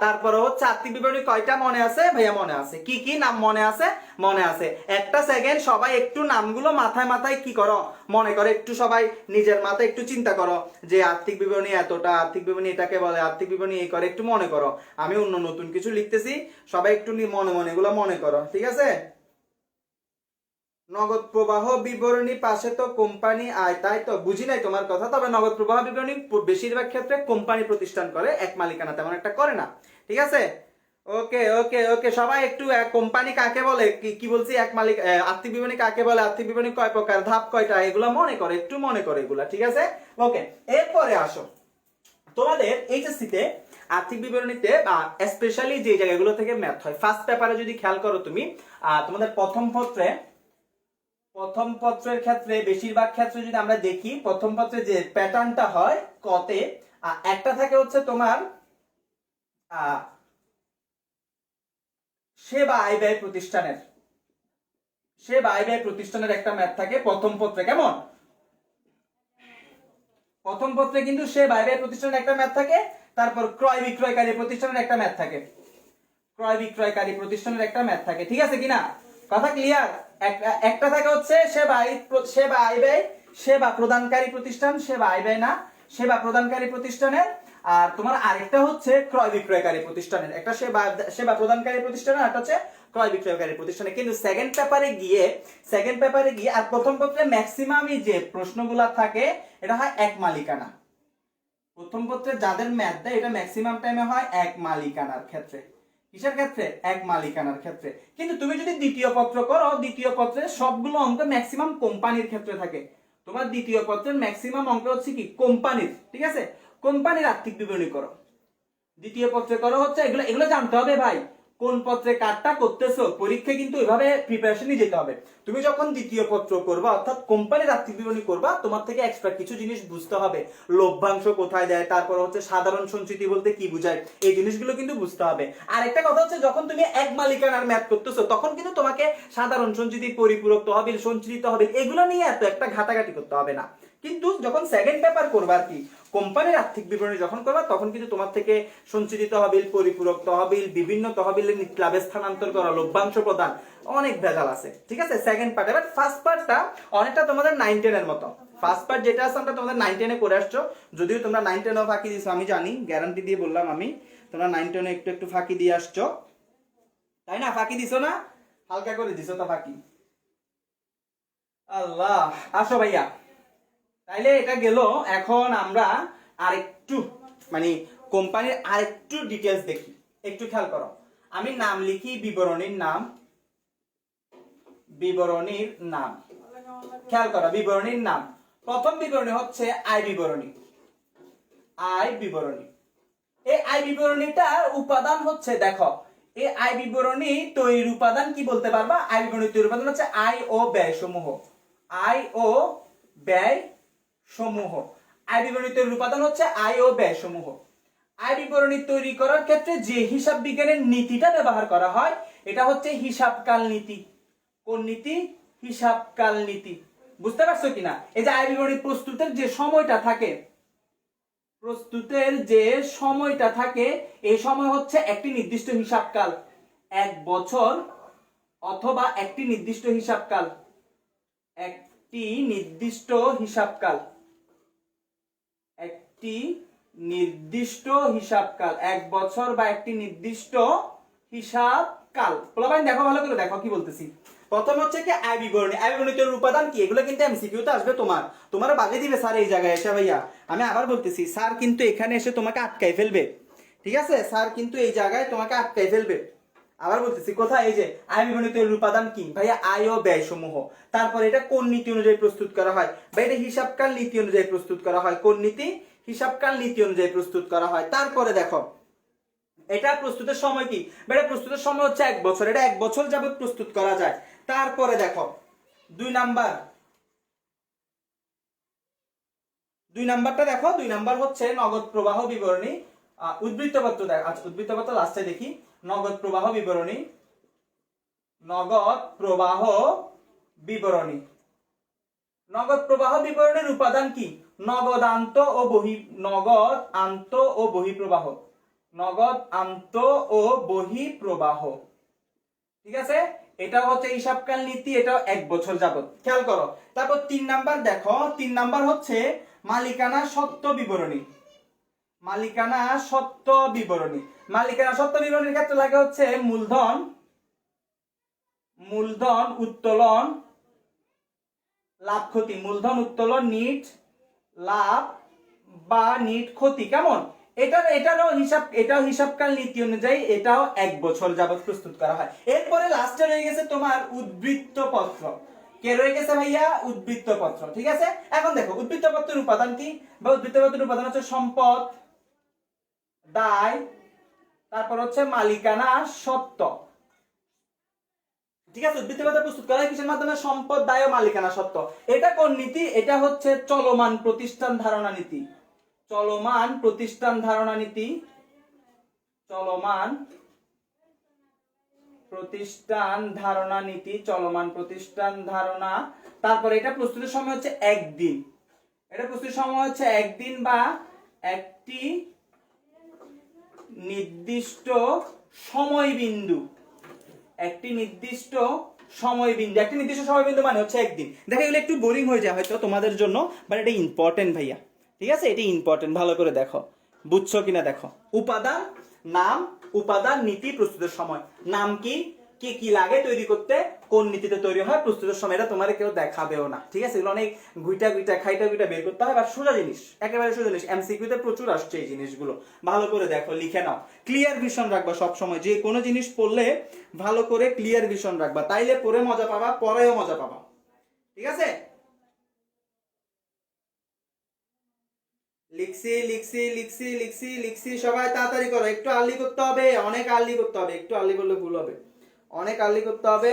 তারপরে হচ্ছে আর্থিক বিবরণী কয়টা মনে আছে ভাইয়া? মনে আছে। কি কি নাম মনে আছে? মনে আছে। একটা সেকেন্ড সবাই একটু নামগুলো মাথায় মাথায় কি করো, মনে করো, একটু সবাই নিজের মাথায় একটু চিন্তা করো, যে আর্থিক বিবরণী এতটা, আর্থিক বিবরণী এটাকে বলে, আর্থিক বিবরণী এই করে, একটু মনে করো। আমি অন্য নতুন কিছু লিখতেছি, সবাই একটু মনে মনে এগুলো মনে করো, ঠিক আছে? নগদ প্রবাহ বিবরণী পাশে তো কোম্পানি আয়, তাই তো? বুঝি নাই তোমার কথা। তবে নগদ প্রবাহ বিবরণী বেশিরভাগ ক্ষেত্রে কোম্পানি প্রতিষ্ঠান করে, এক মালিকানা তেমন একটা করে না, ঠিক আছে? ওকে ওকে ওকে, সবাই একটু কোম্পানি কাকে বলে, কি কি বলছি, এক মালিক, আর্থিক বিবরণী কাকে বলে, আর্থিক বিবরণী কয় প্রকার, ধাপ কয়টা, এগুলো মনে করে, একটু মনে করে এগুলা, ঠিক আছে? ওকে, এরপরে আসো, তোমাদের এইচএসসি তে আর্থিক বিবরণীতে স্পেশালি যে জায়গাগুলো থেকে ম্যাথ হয়, ফার্স্ট পেপারে যদি খেয়াল করো তুমি, তোমাদের প্রথম পত্রের ক্ষেত্রে বেশিরভাগ ক্ষেত্রে যদি আমরা দেখি, প্রথম পত্রে যে প্যাটার্নটা হয় কতে, একটা থাকে হচ্ছে তোমার সেবা আয় ব্যয় প্রতিষ্ঠানের, সেবা আয় ব্যয় প্রতিষ্ঠানের একটা ম্যাথ থাকে প্রথম পত্রে। কেমন? প্রথম পত্রে কিন্তু সেবা আয় ব্যয় প্রতিষ্ঠানের একটা ম্যাথ থাকে। তারপর ক্রয় বিক্রয়কারী প্রতিষ্ঠানের একটা ম্যাথ থাকে, ক্রয় বিক্রয়কারী প্রতিষ্ঠানের একটা ম্যাথ থাকে, ঠিক আছে কিনা? কথা ক্লিয়ার? একটা থাকে হচ্ছে সেবা আয় ব্যয়, সেবা প্রদানকারী প্রতিষ্ঠান, সেবা আয় ব্যয় না, সেবা প্রদানকারী প্রতিষ্ঠানের। আর তোমার আরেকটা হচ্ছে ক্রয় বিক্রয়কারী প্রতিষ্ঠানের, একটা সেবা সেবা প্রদানকারী প্রতিষ্ঠানের, একটা হচ্ছে ক্রয় বিক্রয়কারী প্রতিষ্ঠানে। কিন্তু সেকেন্ড পেপারে গিয়ে আর প্রথম পত্রে ম্যাক্সিমামই যে প্রশ্নগুলা থাকে এটা হয় এক মালিকানা। প্রথম পত্রে যাদের ম্যাথ দেয় এটা ম্যাক্সিমাম টাইমে হয় এক মালিকানার ক্ষেত্রে। কিসের ক্ষেত্রে? এক মালিকানার ক্ষেত্রে। কিন্তু তুমি যদি দ্বিতীয় পত্র করো, দ্বিতীয় পত্রে সবগুলো অঙ্ক ম্যাক্সিমাম কোম্পানির ক্ষেত্রে থাকে। তোমার দ্বিতীয় পত্রের ম্যাক্সিমাম অঙ্ক হচ্ছে কি কোম্পানির, ঠিক আছে? কোম্পানির আর্থিক বিবরণী করো, দ্বিতীয় পত্রে করো হচ্ছে এগুলো, এগুলো জানতে হবে ভাই। কোন পত্রে কারটা করতেছো, পরীক্ষায় কিন্তু ওইভাবে প্রিপারেশনই যেতে হবে। তুমি যখন দ্বিতীয় পত্র করবা অর্থাৎ কোম্পানির আর্থিক বিবরণী করবা, তোমার থেকে এক্সট্রা কিছু জিনিস বুঝতে হবে। লভ্যাংশ কোথায় দেয়, তারপর হচ্ছে সাধারণ সঞ্চিতি বলতে কি বোঝায়, এই জিনিসগুলো কিন্তু বুঝতে হবে। আর একটা কথা হচ্ছে, যখন তুমি এক মালিকানার ম্যাথ করতেছো তখন কিন্তু তোমাকে সাধারণ সঞ্চিতি, পরিপূরক তহবিল, সঞ্চিত তহবিল এগুলো নিয়ে এত একটা ঘাটাঘাটি করতে হবে না। কিন্তু যখন সেকেন্ড পেপার করবা আর কি, কোম্পানির আর্থিক বিবরণী যখন করবা, তখন কিন্তু তোমার থেকে সঞ্চিত তহবিল, পরিপূরক তহবিল, বিভিন্ন তহবিলের ক্লাবে স্থানান্তর করা, লভ্যাংশ প্রদান, অনেক ভেজাল আছে। ঠিক আছে, সেকেন্ড পার্ট। এবার ফার্স্ট পার্টটা অনেকটা তোমাদের 9-10 এর মতো। ফার্স্ট পার্ট যেটা আছে আমরা তোমাদের 9-10 এ করে আসছো, যদিও তোমরা 9-10 ও ফাঁকি দিছো, আমি জানি, গ্যারান্টি দিয়ে বললাম আমি, তোমরা 9-10 এ একটু একটু ফাঁকি দিয়ে আসছো, তাই না? ফাঁকি দিছো না? হালকা করে দিছো তো ফাঁকি। আল্লাহ, আসো ভাইয়া। তাইলে এটা গেল। এখন আমরা আরেকটু মানে কোম্পানির আরেকটু ডিটেলস দেখি, একটু খেয়াল করো। আমি নাম লিখি, বিবরণীর নাম, বিবরণীর নাম, খেয়াল করো, বিবরণীর নাম। প্রথম বিবরণী হচ্ছে আয় বিবরণী। আয় বিবরণী, এই আয় বিবরণীটার উপাদান হচ্ছে, দেখো, এই আয় বিবরণী তৈরির উপাদান কি বলতে পারবা? আয় বিবরণী তৈরির উপাদান হচ্ছে আয় ও ব্যয় সমূহ। আয় ও ব্যয় সমূহ। আয় বিবরণী তৈরির উপাদান হচ্ছে আয় ও ব্যয় সমূহ। আয় বিবরণী তৈরি করার ক্ষেত্রে যে হিসাব বিজ্ঞানের নীতিটা ব্যবহার করা হয়, এটা হচ্ছে হিসাবকাল নীতি। কোন নীতি? হিসাবকাল নীতি। বুঝতে পারছো কিনা? এই যে আয় বিবরণী প্রস্তুতের যে সময়টা থাকে, প্রস্তুতের যে সময়টা থাকে, এই সময় হচ্ছে একটি নির্দিষ্ট হিসাবকাল, 1 বছর অথবা একটি নির্দিষ্ট হিসাবকাল, একটি নির্দিষ্ট হিসাবকাল, একটি নির্দিষ্ট হিসাবকাল, 1 বছর বা একটি নির্দিষ্ট হিসাবকাল। পোলাপাইন দেখো, ভালো করে দেখো কি বলতেছি। প্রথম হচ্ছে কি আয় বিবরণী। আয় বিবরণীর উপাদান কি? এগুলো কিন্তু এমসিকিউ তে আসবে, তোমার বাজে দিবে স্যার এই জায়গায় এসে। ভাইয়া আমি আবার বলতেছি, স্যার কিন্তু এখানে এসে তোমাকে আটকাই ফেলবে। ঠিক আছে, স্যার কিন্তু এই জায়গায় তোমাকে আটকাই ফেলবে। আবার বলতেছি, কোথায়? এই যে আয় বিবরণীর উপাদান কি ভাইয়া? আয় ও ব্যয় সমূহ। তারপর এটা কোন নীতি অনুযায়ী প্রস্তুত করা হয়? ভাই এটা হিসাবকাল নীতি অনুযায়ী প্রস্তুত করা হয়। কোন নীতি? হিসাবকাল নীতি অনুযায়ী প্রস্তুত করা হয়। তারপরে দেখো, এটা প্রস্তুতের সময় কি? এটা প্রস্তুতের সময় হচ্ছে 1 বছর, এটা 1 বছর যাবত প্রস্তুত করা যায়। তারপরে দেখো 2 নাম্বার, 2 নাম্বারটা দেখো, 2 নাম্বার হচ্ছে নগদ প্রবাহ বিবরণী। উদ্বৃত্তপত্র দেখ, আচ্ছা উদ্বৃত্তপত্র লাস্টে দেখি। নগদ প্রবাহ বিবরণী, নগদ প্রবাহ বিবরণী। নগদ প্রবাহ বিবরণীর উপাদান কি? নগদ আন্ত ও বহি, নগদ আন্ত ও বহি প্রবাহ, নগদ আন্ত ও বহি প্রবাহ। ঠিক আছে, এটা হচ্ছে হিসাবকাল নীতি, এটা 1 বছর যাবত। খেয়াল করো। তারপর 3 নাম্বার দেখো, 3 নাম্বার হচ্ছে মালিকানা সত্ত্ব বিবরণী। মালিকানা সত্ত্ব বিবরণী। মালিকানা সত্ত্ব বিবরণীর ক্ষেত্রে লাগে হচ্ছে মূলধন, মূলধন উত্তোলন, লাভ ক্ষতি, মূলধন উত্তোলন, নিট লাভ বা নিট ক্ষতি। কেমন? এটারও হিসাব, এটাও হিসাবকাল নীতি অনুযায়ী এটাও 1 বছর যাবত প্রস্তুত করা হয়। এরপরে লাস্টে রয়ে গেছে তোমার উদ্বৃত্ত পত্র। কে রয়ে গেছে ভাইয়া? উদ্বৃত্ত পত্র। ঠিক আছে, এখন দেখো উদ্বৃত্ত পত্রের উপাদান কি? বা উদ্বৃত্ত পত্রের উপাদান হচ্ছে সম্পদ, দায়, তারপর হচ্ছে মালিকানা সত্ত্ব। ঠিক আছে, উদ্বৃত্ত পত্র প্রস্তুত করা হয় কিসের মাধ্যমে? সম্পদ, দায় ও মালিকানা সত্ত্ব। এটা কোন নীতি? এটা হচ্ছে চলমান প্রতিষ্ঠান ধারণা নীতি। চলমান প্রতিষ্ঠান ধারণা নীতি, চলমান প্রতিষ্ঠান ধারণা নীতি, চলমান প্রতিষ্ঠান ধারণা। তারপর এটা প্রস্তুতের সময় হচ্ছে 1 দিন, এটা প্রস্তুতের সময় হচ্ছে 1 দিন বা একটি নির্দিষ্ট সময় বিন্দু, একটি নির্দিষ্ট সময় বিন্দু, একটি নির্দিষ্ট সময় বিন্দু মানে হচ্ছে 1 দিন। দেখো এগুলো একটু বোরিং হয়ে যায় হয়তো তোমাদের জন্য, বাট এটা ইম্পর্টেন্ট ভাইয়া। ঠিক আছে, এটা ইম্পর্টেন্ট, ভালো করে দেখো, বুঝছো কিনা দেখো। উপাদান, নাম, উপাদান, নীতি, প্রস্তুতের সময়। নাম কি, কি কি লাগে তৈরি করতে, কোন নীতিতে তৈরি হয়, প্রস্তুতের সময়, এটা তোমার কেউ দেখাবেও না। ঠিক আছে, এগুলো অনেক গুইটা গুইটা খাইটা গুইটা বের করতে হয়, বা সোজা জিনিস, একেবারে সোজা জিনিস। এমসিকিউ তে প্রচুর আসছে এই জিনিসগুলো, ভালো করে দেখো, লিখে নাও, ক্লিয়ার ভিশন রাখবা সব সময়। যে কোনো জিনিস পড়লে ভালো করে ক্লিয়ার ভিশন রাখবা, তাইলে পড়ে মজা পাবা, পরেও মজা পাবা। ঠিক আছে, লিখছি লিখছি লিখছি লিখছি লিখছি, সবাই তাড়াতাড়ি করো, একটু আর্লি করতে হবে, অনেক আর্লি করতে হবে, একটু আর্লি করলে ভুল হবে, অনেক আর্লি করতে হবে।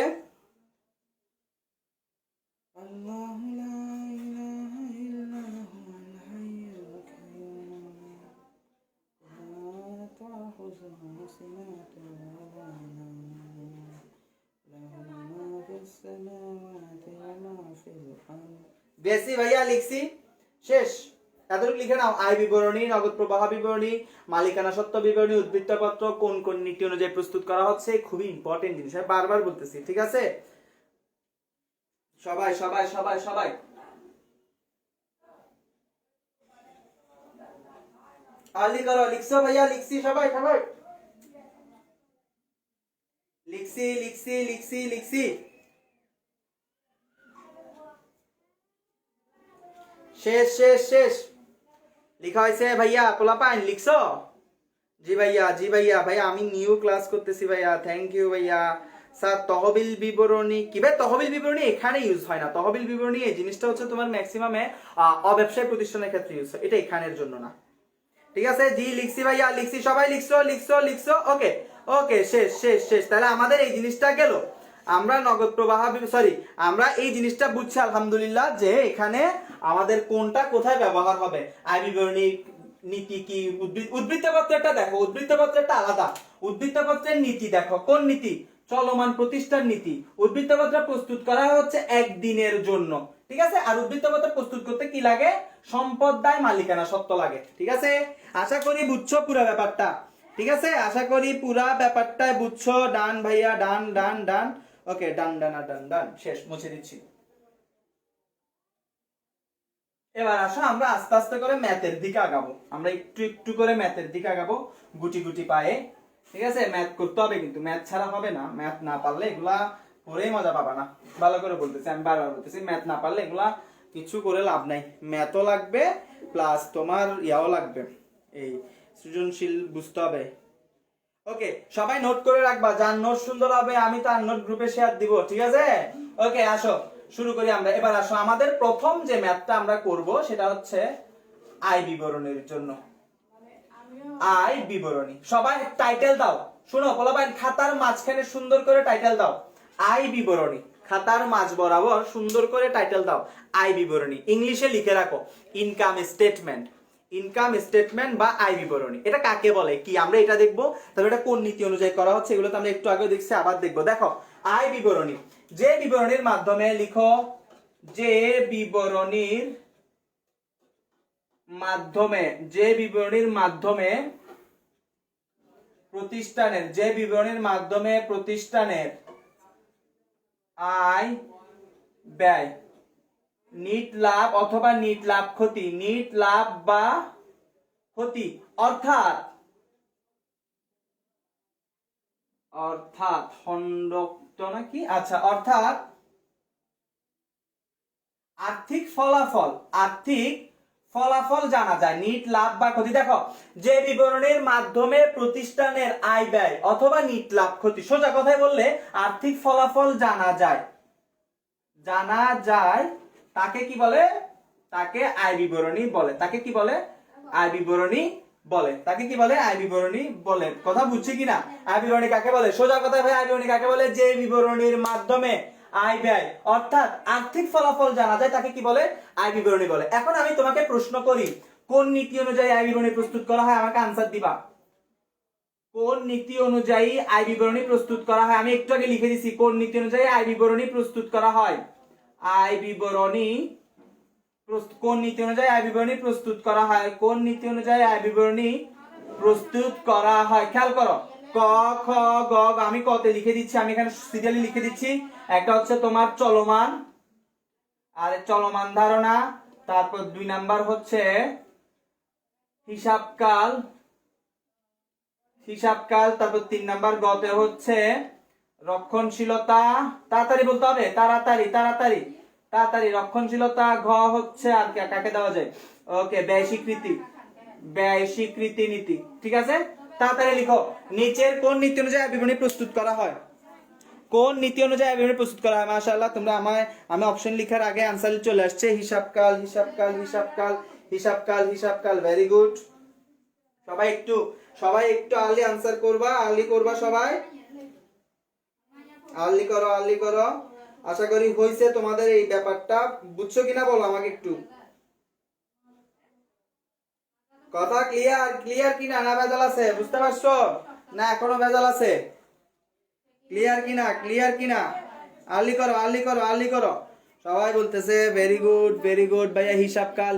আল্লাহু লা ইলাহা ইল্লাহুল হাইয়ুল কাইয়্যুম লা তাখুযুহু সিনাতুন ওয়া লা নাওম লাহু মা ফিস সামাওয়াতি ওয়া মা ফিল আরদ। বেশি ভাইয়া লিখছি, শেষ। এতটুকু লিখে নাও। আয় বিবরণী, নগদ প্রবাহ বিবরণী, মালিকানা সত্ত্ব বিবরণী, উদ্বৃত্তপত্র কোন কোন নীতি অনুযায়ী প্রস্তুত করা হচ্ছে, খুবই ইম্পর্টেন্ট জিনিস, আমি বারবার বলতেছি, ঠিক আছে? সবাই সবাই সবাই সবাই আর্লি করো। লিখছো ভাইয়া? লিখছি, সবাই সবাই লিখছি লিখছি লিখছি লিখছি, শেষ শেষ শেষ। লিখা হয়েছে ভাইয়া? পোলাপাইন লিখছো? জি ভাইয়া, জি ভাইয়া। ভাইয়া আমি নিউ ক্লাস করতেছি ভাইয়া, থ্যাংক ইউ ভাইয়া। স্যার তহবিল বিবরণী কি ভাই? তহবিল বিবরণী এখানে ইউজ হয় না। তহবিল বিবরণী এই জিনিসটা হচ্ছে তোমার ম্যাক্সিমামে অব্যবসায়ী প্রতিষ্ঠানের ক্ষেত্রে ইউজ হয়, এটা এখানের জন্য না, ঠিক আছে? জি লিখছি ভাইয়া, লিখছি, সবাই লিখছো লিখছো লিখছো। ওকে ওকে, শেষ শেষ শেষ। তাহলে আমাদের এই জিনিসটা গেল, আমরা নগদ প্রবাহ, সরি, আমরা এই জিনিসটা বুঝছি আলহামদুলিল্লাহ, যে এখানে আমাদের কোনটা কোথায় ব্যবহার হবে। আয় বিবরণী নীতি কি, উদ্বৃত্তপত্রটা দেখো, উদ্বৃত্তপত্রটা আলাদা। উদ্বৃত্তপত্রের নীতি দেখো, কোন নীতি? চলমান প্রতিষ্ঠান নীতি। উদ্বৃত্তপত্র প্রস্তুত করা হচ্ছে একদিনের জন্য, ঠিক আছে? আর উদ্বৃত্তপত্র প্রস্তুত করতে কি লাগে? সম্পদ দায়, মালিকানা সত্ত্ব লাগে, ঠিক আছে? আশা করি বুঝছো পুরো ব্যাপারটা, ঠিক আছে? আশা করি পুরা ব্যাপারটা বুঝছো। ডান ভাইয়া, ডান ডান ডান। ওকে, ডান ডান আর ডান ডান, শেষ, মুছে দিচ্ছি। এবার আসো আমরা আস্তে আস্তে করে ম্যাথের দিকে আগাবো, আমরা একটু একটু করে ম্যাথের দিকে আগাবো, গুটি গুটি পায়ে, ঠিক আছে? ম্যাথ করতে হবে, কিন্তু ম্যাথ ছাড়া হবে না। ম্যাথ না পারলে এগুলা পড়েই মজা পাবা না, ভালো করে বলতেছি, আমি বারবার বলতেছি, ম্যাথ না পারলে এগুলা কিছু করে লাভ নাই। ম্যাথও লাগবে, প্লাস তোমার ইয়াও লাগবে, এই সৃজনশীল বুঝতে হবে। ওকে, সবাই নোট করে রাখবা, যার নোট সুন্দর হবে আমি তার নোট গ্রুপে শেয়ার দিব, ঠিক আছে? ওকে, আসো শুরু করি আমরা। এবার আসো, আমাদের প্রথম যে ম্যাথটা আমরা করব সেটা হচ্ছে আয় বিবরণীর জন্য। আয় বিবরণী, সবাই টাইটেল দাও। শুনো পোলাপাইন, খাতার মাঝখানে সুন্দর করে টাইটেল দাও, আয় বিবরণী। খাতার মাঝ বরাবর সুন্দর করে টাইটেল দাও, আয় বিবরণী। ইংলিশে লিখে রাখো ইনকাম স্টেটমেন্ট। ইনকাম স্টেটমেন্ট বা আয় বিবরণী, এটা কাকে বলে কি আমরা এটা দেখবো। তবে এটা কোন নীতি অনুযায়ী করা হচ্ছে এগুলো তো আমরা একটু আগে দেখছি, আবার দেখবো। দেখো, আয় বিবরণী, যে বিবরণীর মাধ্যমে, লিখো, যে বিবরণীর মাধ্যমে, যে বিবরণীর মাধ্যমে প্রতিষ্ঠানের, যে বিবরণীর মাধ্যমে প্রতিষ্ঠানের আয় ব্যয়, নিট লাভ অথবা নিট লাভ ক্ষতি, নিট লাভ বা ক্ষতি, অর্থাৎ অর্থাৎ খণ্ডক্ত নাকি, আচ্ছা, অর্থাৎ আর্থিক ফলাফল, আর্থিক ফলাফল জানা যায়, নিট লাভ বা ক্ষতি। দেখো, যে বিবরণের মাধ্যমে প্রতিষ্ঠানের আয় ব্যয় অথবা নিট লাভ ক্ষতি, সোজা কথায় বললে আর্থিক ফলাফল জানা যায়, জানা যায়, তাকে কি বলে? তাকে আয় বিবরণী বলে। তাকে কি বলে? আয় বিবরণী বলে। তাকে কি বলে? আয় বিবরণী বলে। কথা বুঝছি কিনা? আয় বিবরণী কাকে বলে? সোজা কথায় ভাই, আয় বিবরণী কাকে বলে? যে বিবরণীর মাধ্যমে আয় ব্যয় অর্থাৎ আর্থিক ফলাফল জানা যায়, তাকে কি বলে? আয় বিবরণী বলে। এখন আমি তোমাকে প্রশ্ন করি, কোন নীতি অনুযায়ী আয় বিবরণী প্রস্তুত করা হয়? আমাকে আনসার দিবা। কোন নীতি অনুযায়ী আয় বিবরণী প্রস্তুত করা হয়? আমি একটু আগে লিখে দিছি, কোন নীতি অনুযায়ী আয় বিবরণী প্রস্তুত করা হয়। আয় বিবরণী কোন নীতি অনুযায়ী আয় বিবরণী প্রস্তুত করা হয়? কোন নীতি অনুযায়ী আয় বিবরণী প্রস্তুত করা হয়? খেয়াল করো, ক খ গ, আমি কতে লিখে দিচ্ছি, আমি এখানে সিরিয়ালি লিখে দিচ্ছি। একটা হচ্ছে তোমার চলমান, আর চলমান ধারণা, তারপর 2 নাম্বার হচ্ছে হিসাবকাল, হিসাবকাল, তারপর 3 নাম্বার গতে হচ্ছে রক্ষণশীলতা, তাড়াতাড়ি বলতে হবে, তাড়াতাড়ি তাড়াতাড়ি তাড়াতাড়ি, রক্ষণশীলতা। ঘ হচ্ছে আর কাকে দেওয়া যায়? ওকে, ব্যয় স্বীকৃতি, ব্যয় স্বীকৃতি নীতি, ঠিক আছে? তাড়াতাড়ি লিখো, নিচের কোন নীতি অনুযায়ী বিবরণী প্রস্তুত করা হয়? কোন নীতি অনুযায়ী বিবরণী প্রস্তুত করা হয়? মাশাআল্লাহ, তোমরা আমি অপশন লেখার আগে আনসার চলে আসছে। হিসাবকাল, হিসাবকাল, হিসাবকাল, হিসাবকাল, ভেরি গুড। সবাই একটু আর্লি আনসার করবা, আর্লি করবা সবাই, আর্লি করো। আশা করি হইছে তোমাদের এই ব্যাপারটা, বুঝছো কিনা বলো আমাকে একটু। কথা ক্লিয়ার কিনা, না ভেজাল আছে? বুঝতে পারছো না এখনো ভেজাল আছে? ক্লিয়ার কিনা? আর্লি করো। সবাই বলতেছে ভেরি গুড ভাইয়া। হিসাবকাল।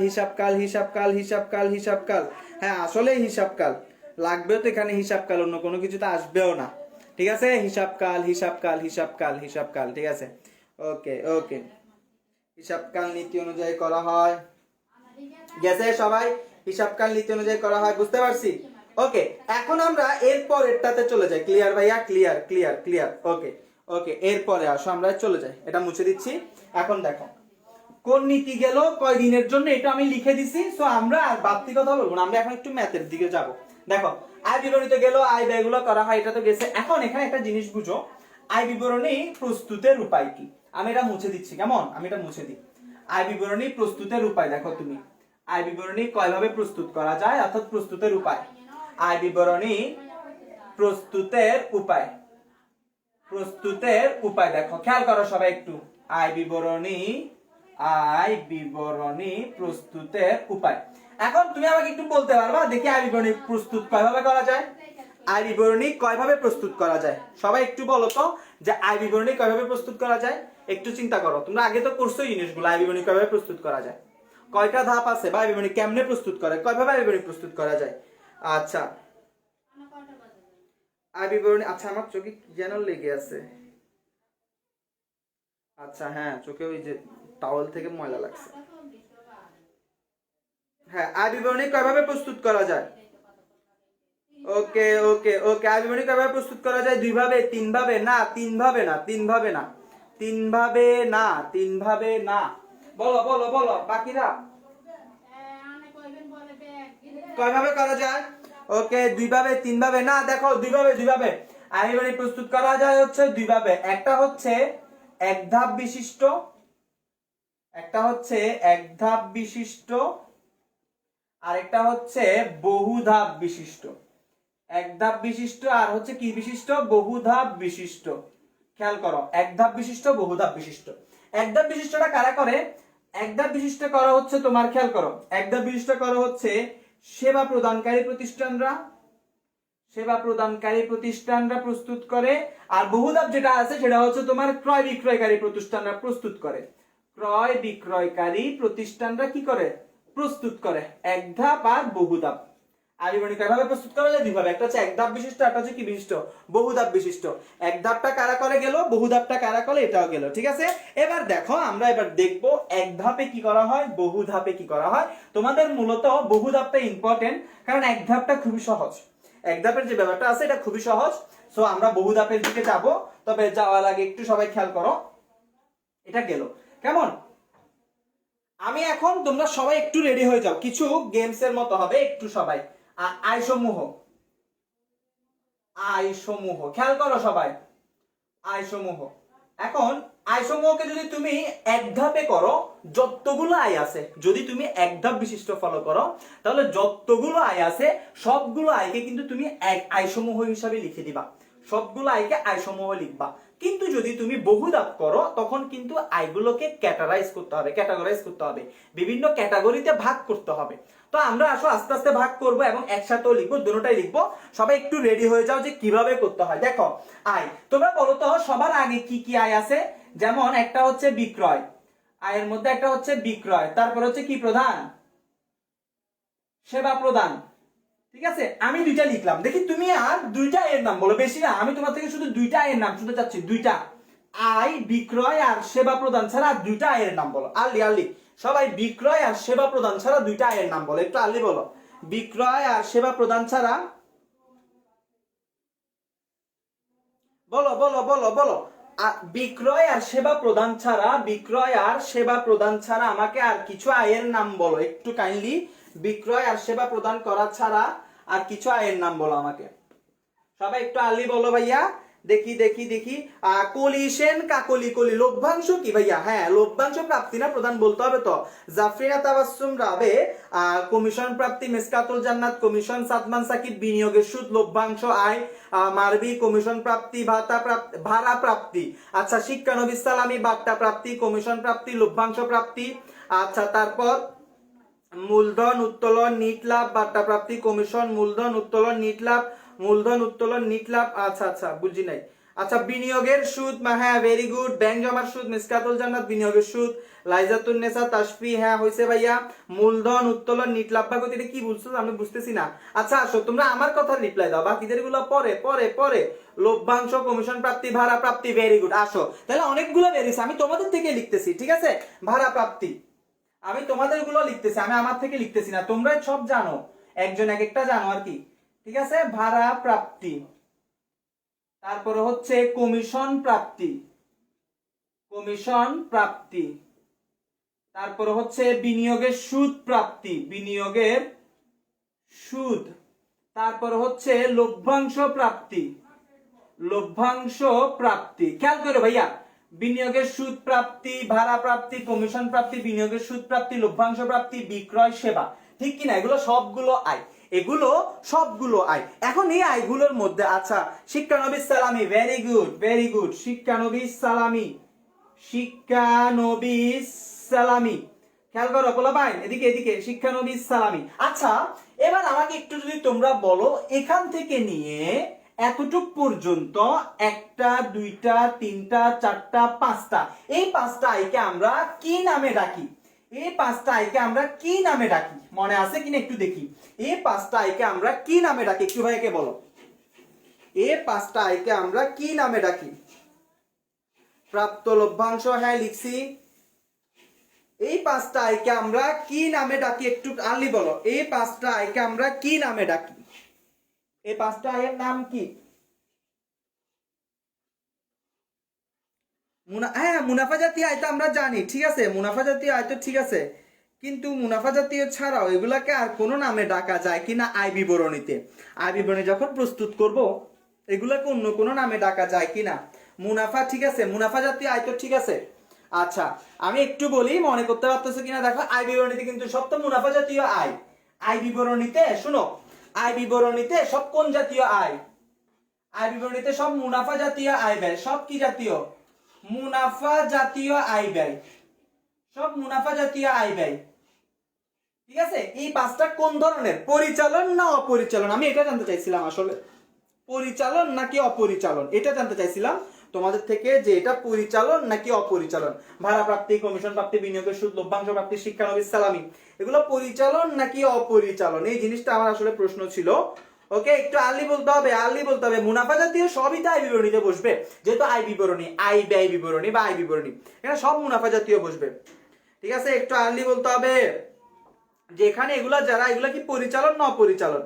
হ্যাঁ আসলে হিসাবকাল লাগবেও তো এখানে, হিসাবকাল, অন্য কোনো কিছু তো আসবেও না। ঠিক আছে, হিসাবকাল। ঠিক আছে, ওকে। হিসাবকাল নীতি অনুযায়ী করা হয়, গেছে সবাই? হিসাবকাল নীতি অনুযায়ী করা হয়, বুঝতে পারছি। ওকে, এখন আমরা এর পরেরটাতে চলে যাই। ক্লিয়ার ভাইয়া? ক্লিয়ার। ওকে, এরপরে আসো আমরা চলে যাই, এটা মুছে দিচ্ছি। এখন দেখো কোন নীতি গেল কয় দিনের জন্য, এটা আমি লিখে দিছি। সো আমরা আর বাড়তি কথা বলবো না, আমরা এখন একটু ম্যাথের দিকে যাব। দেখো আয় বিবরণীতে গেল, আয় ব্যয়গুলো করা হয়, এটা তো গেছে। এখন এখানে একটা জিনিস বুঝো, আয় বিবরণী প্রস্তুতের উপায় কি। আমি এটা মুছে দিচ্ছি, কেমন? আমি এটা মুছে দিই। আয় বিবরণী প্রস্তুতের উপায় দেখো তুমি, আয় বিবরণী কয়ভাবে প্রস্তুত করা যায়, অর্থাৎ প্রস্তুতের উপায়। আয় বিবরণী প্রস্তুতের উপায় দেখো, খেয়াল করো সবাই একটু। আয় বিবরণী প্রস্তুতের উপায়। এখন তুমি আমাকে একটু বলতে পারবা, দেখি আয় বিবরণী প্রস্তুত কয়ভাবে করা যায়? আয় বিবরণী কয়ভাবে প্রস্তুত করা যায়? সবাই একটু বলো তো যে আয় বিবরণী কয়ভাবে প্রস্তুত করা যায়। একটু চিন্তা করো, তোমরা আগে তো করছো জিনিসগুলো। আয় বিবরণী কয়ভাবে প্রস্তুত করা যায়, কয়টা ধাপ আছে, বা আয় বিবরণী কেমনে প্রস্তুত করে, কয়ভাবে আয় বিবরণী প্রস্তুত করা যায়। আচ্ছা, আয় বিবরণী, আচ্ছা আমার চোখে কি যেন লেগে আছে। আচ্ছা হ্যাঁ, চোখে ওই যে টাওয়েল থেকে ময়লা লাগছে। হ্যাঁ, আয় বিবরণী কয়ভাবে প্রস্তুত করা যায়? ওকে। আয় বিবরণী কয়ভাবে প্রস্তুত করা যায়? দুই ভাবে, তিন ভাবে? না, তিন ভাবে না। বলো বাকিরা, কয়ভাবে করা যায়? ওকে, দুই ভাবে, তিন ভাবে? না, দেখো দুই ভাবে। আয় বিবরণী প্রস্তুত করা যায় হচ্ছে দুই ভাবে। একটা হচ্ছে এক ধাপ বিশিষ্ট, আরেকটা হচ্ছে বহু ধাপ বিশিষ্ট। এক ধাপ বিশিষ্ট আর হচ্ছে কি বিশিষ্ট? বহু ধাপ বিশিষ্ট। খেয়াল করো, এক ধাপ বিশিষ্ট, বহু ধাপ বিশিষ্ট। এক ধাপ বিশিষ্টটা কারা করে? এক ধাপ বিশিষ্ট করা হচ্ছে তোমার, খেয়াল করো, এক ধাপ বিশিষ্ট করা হচ্ছে সেবা প্রদানকারী প্রতিষ্ঠানরা প্রস্তুত করে। আর বহু ধাপ যেটা আছে সেটা হচ্ছে তোমার ক্রয় বিক্রয়কারী প্রতিষ্ঠানরা প্রস্তুত করে। ক্রয় বিক্রয়কারী প্রতিষ্ঠানরা কি করে? প্রস্তুত করে। এক ধাপ আর বহু ধাপ। আয় বিবরণী কিভাবে প্রস্তুত করা যায়? দুইভাবে, একটা হচ্ছে এক ধাপ বিশিষ্ট, একটা হচ্ছে কি বিশিষ্ট? বহু ধাপ বিশিষ্ট। এক ধাপটা কারা করে গেল, বহু ধাপটা কারা করে এটাও গেল। ঠিক আছে, এবার দেখো আমরা এবার দেখবো এক ধাপে কি করা হয়, বহু ধাপে কি করা হয়। তোমাদের মূলত বহু ধাপটা ইম্পর্টেন্ট, কারণ এক ধাপটা খুবই সহজ। এক ধাপের যে ব্যাপারটা আছে এটা খুবই সহজ। সো আমরা বহু ধাপের দিকে যাব, তবে যাওয়ার আগে একটু সবাই খেয়াল করো। এটা গেল, কেমন? আমি এখন, তোমরা সবাই একটু রেডি হয়ে যাও, কিছু গেমস এর মতো হবে একটু সবাই। আয়সমূহ, খেয়াল করো সবাই, আয়সমূহ। এখন আয়সমূহকে যদি তুমি এক ধাপে করো, যতগুলো আয় আছে, যদি তুমি এক ধাপ বিশিষ্ট ফলো করো, তাহলে যতগুলো আয় আছে সবগুলো আয়কে কিন্তু তুমি এক আয়সমূহ হিসাবে লিখে দিবা, সবগুলো আয়কে আয়সমূহ লিখবা। কিন্তু যদি তুমি বহু ধাপ করো, তখন কিন্তু আয়গুলোকে ক্যাটাগরাইজ করতে হবে, বিভিন্ন ক্যাটাগরিতে ভাগ করতে হবে। তো আমরা আসো আস্তে আস্তে ভাগ করব এবং একসাথেও লিখবো, দুটোটাই লিখবো। সবাই একটু রেডি হয়ে যাও যে কিভাবে করতে হয়। দেখো আয়, তোমরা বলো তো সবার আগে কি কি আয় আছে? যেমন একটা হচ্ছে বিক্রয়, আয়ের মধ্যে একটা হচ্ছে বিক্রয়, তারপর হচ্ছে কি প্রদান, সেবা প্রদান। ঠিক আছে, আমি দুইটা লিখলাম, দেখি তুমি আর দুইটা এর নাম বলো, বেশি না। আমি তোমার থেকে শুধু দুইটা এর নাম শুনতে চাচ্ছি, দুইটা। আয়, বিক্রয় আর সেবা প্রদান ছাড়া দুইটা আয়ের নাম বলো। আর্লি সবাই, বিক্রয় আর সেবা প্রদান ছাড়া দুইটা আয়ের নাম বলো, একটু আর্লি বলো। বিক্রয় আর সেবা প্রদান ছাড়া, বলো। বিক্রয় আর সেবা প্রদান ছাড়া আমাকে আর কিছু আয়ের নাম বলো, একটু কাইন্ডলি। বিক্রয় আর সেবা প্রদান করা ছাড়া আর কিছু আয়ের নাম বলো আমাকে। সবাই একটু আর্লি বলো ভাইয়া। দেখি দেখি দেখি কলিশেন কাকলি কলি লভ্যাংশ কি ভাইয়া? হ্যাঁ, লভ্যাংশ প্রাপ্তি না প্রধান বলতে হবে তো। জাফরিনা তাবাসসুম রাবে কমিশন প্রাপ্তি, মিসকাতুল জান্নাত কমিশন, সাদমান সাকিব বিনিয়োগের সুদ লভ্যাংশ আয়, মারবি কমিশন প্রাপ্তি ভাতা প্রাপ্তি ভাড়া প্রাপ্তি। আচ্ছা, শিক্ষানবী সালামি বার্তা প্রাপ্তি কমিশন প্রাপ্তি লভ্যাংশ প্রাপ্তি। আচ্ছা, তারপর মূলধন উত্তোলন নিট লাভ বার্তা প্রাপ্তি কমিশন, মূলধন উত্তোলন নিট লাভ, মূলধন উত্তোলন নিট লাভ। আচ্ছা আচ্ছা, বুঝি নাই। আচ্ছা, বিনিয়োগের সুদ, হ্যাঁ ভেরি গুড। ব্যাংক জমার সুদ, মিসকাতুল জান্নাত বিনিয়োগের সুদ, লাইজাতুন নেসা তাশফি, হ্যাঁ হইছে ভাইয়া। মূলধন উত্তোলন নিট লাভ বা গতিতে কি বলছো আমি বুঝতেছি না। আচ্ছা আসো, তোমরা আমার কথা রিপ্লাই দাও, বাকিদের গুলো পরে পরে পরে। লভ্যাংশ কমিশন প্রাপ্তি ভাড়া প্রাপ্তি, ভেরি গুড। আসো তাহলে অনেকগুলো বেরিয়েছে, আমি তোমাদের থেকে লিখতেছি, ঠিক আছে? ভাড়া প্রাপ্তি আমি তোমাদের গুলো লিখতেছি, আমি আমার থেকে লিখতেছি না, তোমরা সব জানো, একজন এক একটা জানো আর কি, ঠিক আছে? ভাড়া প্রাপ্তি, তারপরে হচ্ছে কমিশন প্রাপ্তি, কমিশন প্রাপ্তি, তারপরে হচ্ছে বিনিয়োগের সুদ প্রাপ্তি, বিনিয়োগের সুদ, তারপরে হচ্ছে লভ্যাংশ প্রাপ্তি, লভ্যাংশ প্রাপ্তি। খেয়াল করো ভাইয়া, বিনিয়োগের সুদ প্রাপ্তি, ভাড়া প্রাপ্তি, কমিশন প্রাপ্তি, বিনিয়োগের সুদ প্রাপ্তি, লভ্যাংশ প্রাপ্তি, বিক্রয় সেবা, ঠিক কিনা? এগুলো সবগুলো আয়, এগুলো সবগুলো আয়। এখন এই আয়গুলোর মধ্যে আচ্ছা, শিক্ষানবী সালামি, ভেরি গুড ভেরি গুড। শিক্ষানবী সালামি, শিক্ষানবী সালামি, খেয়াল করো পোলাপাইন, এদিকে এদিকে, শিক্ষানবী সালামি। আচ্ছা, এবার আমাকে একটু যদি তোমরা বলো, এখান থেকে নিয়ে এতটুক পর্যন্ত একটা, দুইটা, তিনটা, চারটা, পাঁচটা, এই পাঁচটা আইকে আমরা কি নামে ডাকি? এই পাঁচটা আইকে আমরা কি নামে ডাকি? মনে আছে কিনা একটু দেখি। এই পাঁচটা আইকে আমরা কি নামে ডাকি? একটু ভাইকে বলো, এই পাঁচটা আইকে আমরা কি নামে ডাকি? প্রাপ্ত, লভ্যাংশ, হ্যাঁ লিখছি। এই পাঁচটা আইকে আমরা কি নামে ডাকি? একটু আনলি বলো, এই পাঁচটা আইকে আমরা কি নামে ডাকি? এই পাঁচটা আয়ের নাম কি? হ্যাঁ, মুনাফা জাতীয় আয় তো আমরা জানি, ঠিক আছে? মুনাফা জাতীয় আয় তো ঠিক আছে, কিন্তু মুনাফা জাতীয় ছাড়াও এগুলাকে আর কোনো নামে ডাকা যায় কিনা আয় বিবরণীতে? আয় বিবরণী যখন প্রস্তুত করব, এগুলাকে অন্য কোনো নামে ডাকা যায় কিনা? মুনাফা, ঠিক আছে, মুনাফা জাতীয় আয় তো ঠিক আছে। আচ্ছা, আমি একটু বলি, মনে করতে পারতেছো কিনা দেখো। আয় বিবরণীতে কিন্তু সব তো মুনাফা জাতীয় আয়। আয় বিবরণীতে শুনো, আয় বিবরণীতে সব কোন জাতীয় আয়? আয় বিবরণীতে সব মুনাফা জাতীয় আয় ব্যয়। সব কি জাতীয়? মুনাফা জাতীয় আয় ব্যয়, সব মুনাফা জাতীয় আয় ব্যয়, ঠিক আছে? এই পাঁচটা কোন ধরনের? পরিচালন না অপরিচালন? আমি এটা জানতে চাইছিলাম আসলে, পরিচালন নাকি অপরিচালন, এটা জানতে চাইছিলাম তোমাদের থেকে, যে এটা পরিচালন নাকি অপরিচালন। ভাড়া প্রাপ্তি, কমিশন প্রাপ্তি, বিনিয়োগের সুদ, লভ্যাংশ প্রাপ্তি, শিক্ষানবী সালামি, এগুলো পরিচালন নাকি অপরিচালন? এই জিনিসটা আমার আসলে প্রশ্ন ছিল। ওকে, একটু আর্লি বলতে হবে, আর্লি বলতে হবে। মুনাফা জাতীয় সবই তো আয় বিবরণীতে বসবে, যেহেতু আয় বিবরণী, আয় ব্যয় বিবরণী বা আয় বিবরণী, এখানে সব মুনাফা জাতীয় বসবে, ঠিক আছে? একটু আর্লি বলতে হবে, যেখানে এগুলা যারা, এগুলা কি পরিচালন না অপরিচালন?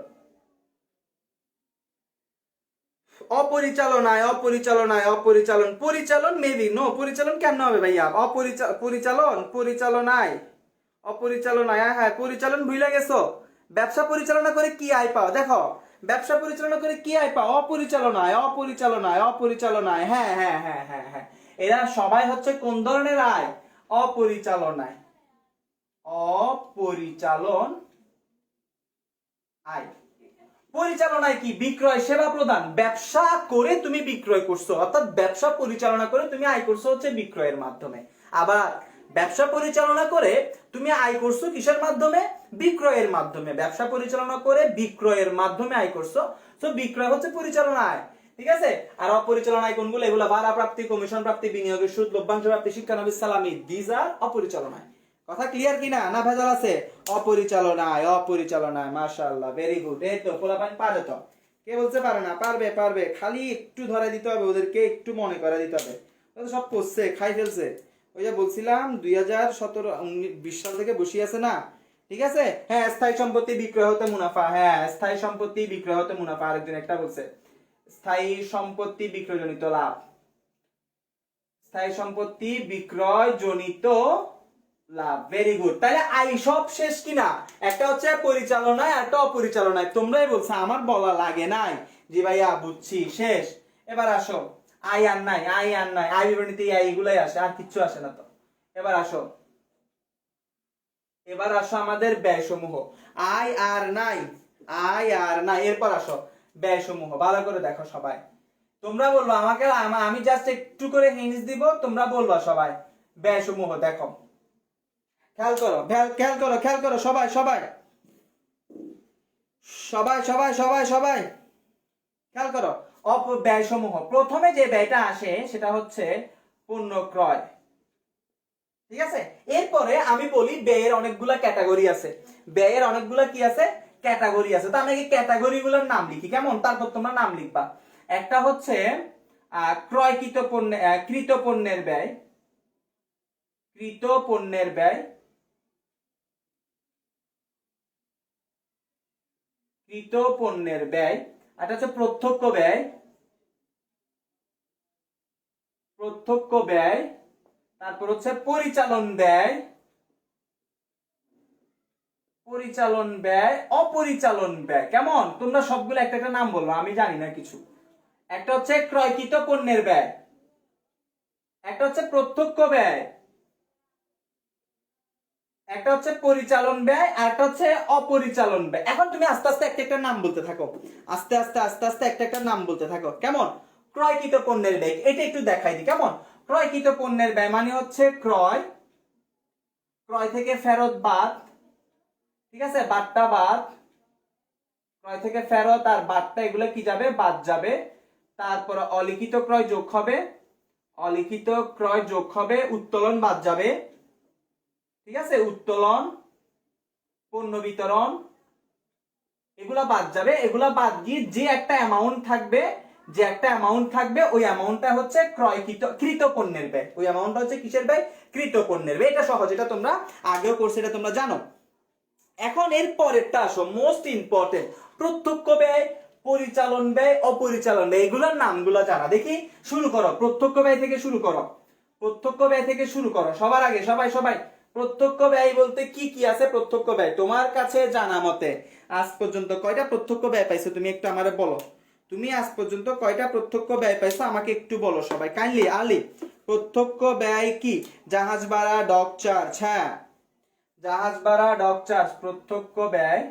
অপরিচালনায়, অপরিচালনায়, অপরিচালন, পরিচালন মেবি নো, পরিচালন কেমন হবে ভাইয়া? পরিচালন, পরিচালনায়, অপরিচালনায়, হ্যাঁ পরিচালন ভুলে গেছো। ব্যবসা পরিচালনা করে কি আয় পাও? দেখো, ব্যবসা পরিচালনা করে কি আয় পাও? অপরিচালনায়, অপরিচালনায়, অপরিচালনায়, হ্যাঁ হ্যাঁ হ্যাঁ হ্যাঁ হ্যাঁ, এরা সবাই হচ্ছে কোন ধরনের আয়? অপরিচালনায়, অপরিচালন আয়। পরিচালনায় কি? বিক্রয় সেবা প্রদান। ব্যবসা করে তুমি বিক্রয় করছো, অর্থাৎ ব্যবসা পরিচালনা করে তুমি আয় করছো হচ্ছে বিক্রয়ের মাধ্যমে। আবার ব্যবসা পরিচালনা করে তুমি আয় করছো কিসের মাধ্যমে? বিক্রয়ের মাধ্যমে। ব্যবসা পরিচালনা করে বিক্রয়ের মাধ্যমে আয় করছো, তো বিক্রয় হচ্ছে পরিচালনা আয়, ঠিক আছে? আর অপরিচালনায় কোনগুলো? এগুলো ভাড়া প্রাপ্তি, কমিশন প্রাপ্তি, বিনিয়োগের সুদ, লভ্যাংশ প্রাপ্তি, শিক্ষানবী সালামি, দিজ আর অপরিচালনায়। কথা ক্লিয়ার কিনা, না ভেজাল আছে? অপরিচালনায়, অপরিচালনায়, মাশাআল্লাহ, ভেরি গুড। এই তো পোলাপান পারে তো, কে বলতে পারে না? পারবে পারবে, খালি একটু ধরে দিতে হবে ওদেরকে, একটু মনে করে দিতে হবে। সব করছে, খাই ফেলছে। ওই যে বলছিলাম 2017-20 সাল থেকে বসিয়ে আছে না, ঠিক আছে? হ্যাঁ, স্থায়ী সম্পত্তি বিক্রয় হতে মুনাফা, হ্যাঁ স্থায়ী সম্পত্তি বিক্রয় হতে মুনাফা। আরেকজন একটা বলছে স্থায়ী সম্পত্তি বিক্রয়জনিত লাভ, স্থায়ী সম্পত্তি বিক্রয় জনিত লাভ, ভেরি গুড। তাহলে আই সব শেষ কিনা? একটা হচ্ছে পরিচালনায়, একটা অপরিচালনায়। তোমরাই বলছো, আমার বলা লাগে নাই যে ভাইয়া বুঝছি শেষ। এবার আসো, আয় আর নাই, আয় আর নাই, আয় বিবরণীতে এই এগুলাই আসে, আর কিচ্ছু আসে না তো। এবার আসো, এবার আসো আমাদের ব্যয় সমূহ। আয় আর নাই, আয় আর নাই, এরপর আসো ব্যয় সমূহ। ভালো করে দেখো সবাই, তোমরা বলবো আমাকে, আমি জাস্ট একটু করে হিন্টস দিব, তোমরা বলবা সবাই ব্যয় সমূহ। দেখো খেয়াল করো, খেয়াল করো, খেয়াল করো সবাই, সবাই সবাই সবাই সবাই সবাই খেয়াল করো। ব্যয় সমূহ, প্রথমে যে ব্যয়টা আসে সেটা হচ্ছে পণ্য ক্রয়, ঠিক আছে। এরপরে আমি বলি ব্যয়ের অনেকগুলা ক্যাটাগরি আছে, ব্যয়ের অনেকগুলা কি আছে, ক্যাটাগরি আছে। তো আমি এই ক্যাটাগরি গুলোর নাম লিখি, কেমন? তারপর তোমরা নাম লিখবা। একটা হচ্ছে ক্রয়কৃত পণ্য, কৃত পণ্যের ব্যয়, কৃত পণ্যের ব্যয়, কৃত পণ্যের ব্যয়। এটা হচ্ছে প্রত্যক্ষ ব্যয়, প্রত্যক্ষ ব্যয়। তারপর হচ্ছে পরিচালন ব্যয়, পরিচালন ব্যয়, অপরিচালন ব্যয়। কেমন? তোমরা সবগুলো একটা একটা নাম বলবো, আমি জানি না কিছু। একটা হচ্ছে ক্রয়কৃত পণ্যের ব্যয়, একটা হচ্ছে প্রত্যক্ষ ব্যয়, একটা হচ্ছে পরিচালন ব্যয়, আর একটা হচ্ছে অপরিচালন ব্যয়। এখন তুমি আস্তে আস্তে একটা একটা নাম বলতে থাকো, আস্তে আস্তে আস্তে আস্তে একটা একটা নাম বলতে থাকো, কেমন? ক্রয়কৃত পণ্যের ব্যয়, এটা একটু দেখাই দিই, কেমন? ক্রয়কৃত পণ্যের ব্যয় মানে হচ্ছে ক্রয়, ক্রয় থেকে ফেরত বাদ, ঠিক আছে, বাদটা বাদ, ক্রয় থেকে ফেরত আর বাদটা এগুলো কি যাবে, বাদ যাবে। তারপর অলিখিত ক্রয় যোগ হবে, অলিখিত ক্রয় যোগ হবে, উত্তোলন বাদ যাবে, ঠিক আছে, উত্তোলন, পণ্য বিতরণ, এগুলা বাদ যাবে। এগুলা বাদ গিয়ে যে একটা অ্যামাউন্ট থাকবে, যে একটা অ্যামাউন্ট থাকবে, ওই অ্যামাউন্টটা হচ্ছে ক্রয়কৃত, কৃত পণ্যের ব্যয়। ওই অ্যামাউন্টটা হচ্ছে কিসের ব্যয়? কৃত পণ্যের ব্যয়। এটা সহজ, এটা তোমরা আগেও কোর্সে, এটা তোমরা জানো। এখন এর পরেরটা আসো, মোস্ট ইম্পর্টেন্ট, প্রত্যক্ষ ব্যয়, পরিচালন ব্যয়, অপরিচালন ব্যয়। এগুলোর নামগুলো জানা। দেখি, শুরু করো, প্রত্যক্ষ ব্যয় থেকে শুরু করো, প্রত্যক্ষ ব্যয় থেকে শুরু করো সবার আগে। সবাই সবাই প্রত্যক্ষ ব্যয় বলতে কি কি আছে? প্রত্যক্ষ ব্যয় তোমার কাছে জানা মতে আজ পর্যন্ত কয়টা প্রত্যক্ষ ব্যয় পাইছো তুমি একটু আমারে বলো। তুমি আজ পর্যন্ত কয়টা প্রত্যক্ষ ব্যয় পাইছো আমাকে একটু বলো সবাই, কাইন্ডলি। আলি, প্রত্যক্ষ ব্যয় কি? জাহাজ ভাড়া, ডক চার্জ। হ্যাঁ, জাহাজ ভাড়া, ডক চার্জ প্রত্যক্ষ ব্যয়,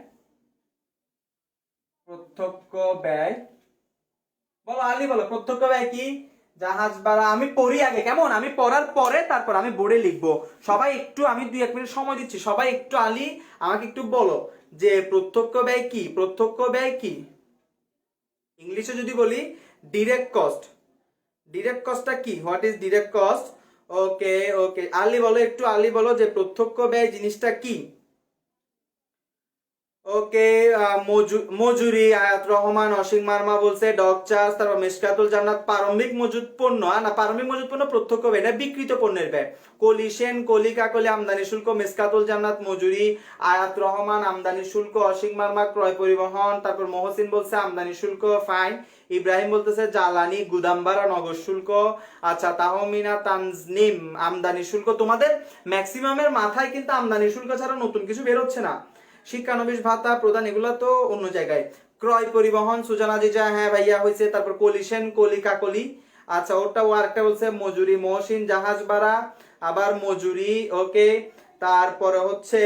প্রত্যক্ষ ব্যয়। বলো আলি, বলো প্রত্যক্ষ ব্যয় কি? জাহাজ ভাড়া। আমি পড়ি আগে, কেমন? আমি পড়ার পরে তারপর আমি বোর্ডে লিখবো। সবাই একটু, আমি 2-1 মিনিট সময় দিচ্ছি, সবাই একটু আলি আমাকে একটু বলো যে প্রত্যক্ষ ব্যয় কি, প্রত্যক্ষ ব্যয় কি। ইংলিশে যদি বলি ডিরেক্ট কস্ট, ডিরেক্ট কস্টটা কি? What is direct cost? Okay okay, Ali বলো, একটু আলি বলো যে প্রত্যক্ষ ব্যয় জিনিসটা কি। ওকে, মজুরি, আয়াত রহমান, অসীম মার্মা বলছে ডক চার্জ। তারপর মিশকাতুল জান্নাত প্রারম্ভিক মজুদ পণ্য, না প্রারম্ভিক মজুদ পণ্য প্রত্যক্ষ ব্যয়, এটা বিকৃত পণ্যের ব্যয়। কলি সেন, কলি কাকলি আমদানি শুল্ক, মিশকাতুল জান্নাত মজুরি, আয়াত রহমান আমদানি শুল্ক, অসীম মার্মা ক্রয় পরিবহন। তারপর মহসিন বলছে আমদানি শুল্ক ফাইন, ইব্রাহিম বলতেছে জ্বালানি, গুদাম ভাড়া, নগদ শুল্ক। আচ্ছা, তাহমিনা তানজিম আমদানি শুল্ক। তোমাদের ম্যাক্সিমামের মাথায় কিন্তু আমদানি শুল্ক ছাড়া নতুন কিছু বের হচ্ছে না। শিক্ষানবিশ ভাতা প্রদান, এগুলো তো অন্য জায়গায়। ক্রয় পরিবহন, সুজানা জিজা, হ্যাঁ ভাইয়া হয়েছে। তারপর কলিশেন, কলি কাকলি। আচ্ছা, ওটা আরেকটা বলছে মজুরি, মহসিন জাহাজ ভাড়া, আবার মজুরি। ওকে, তারপরে হচ্ছে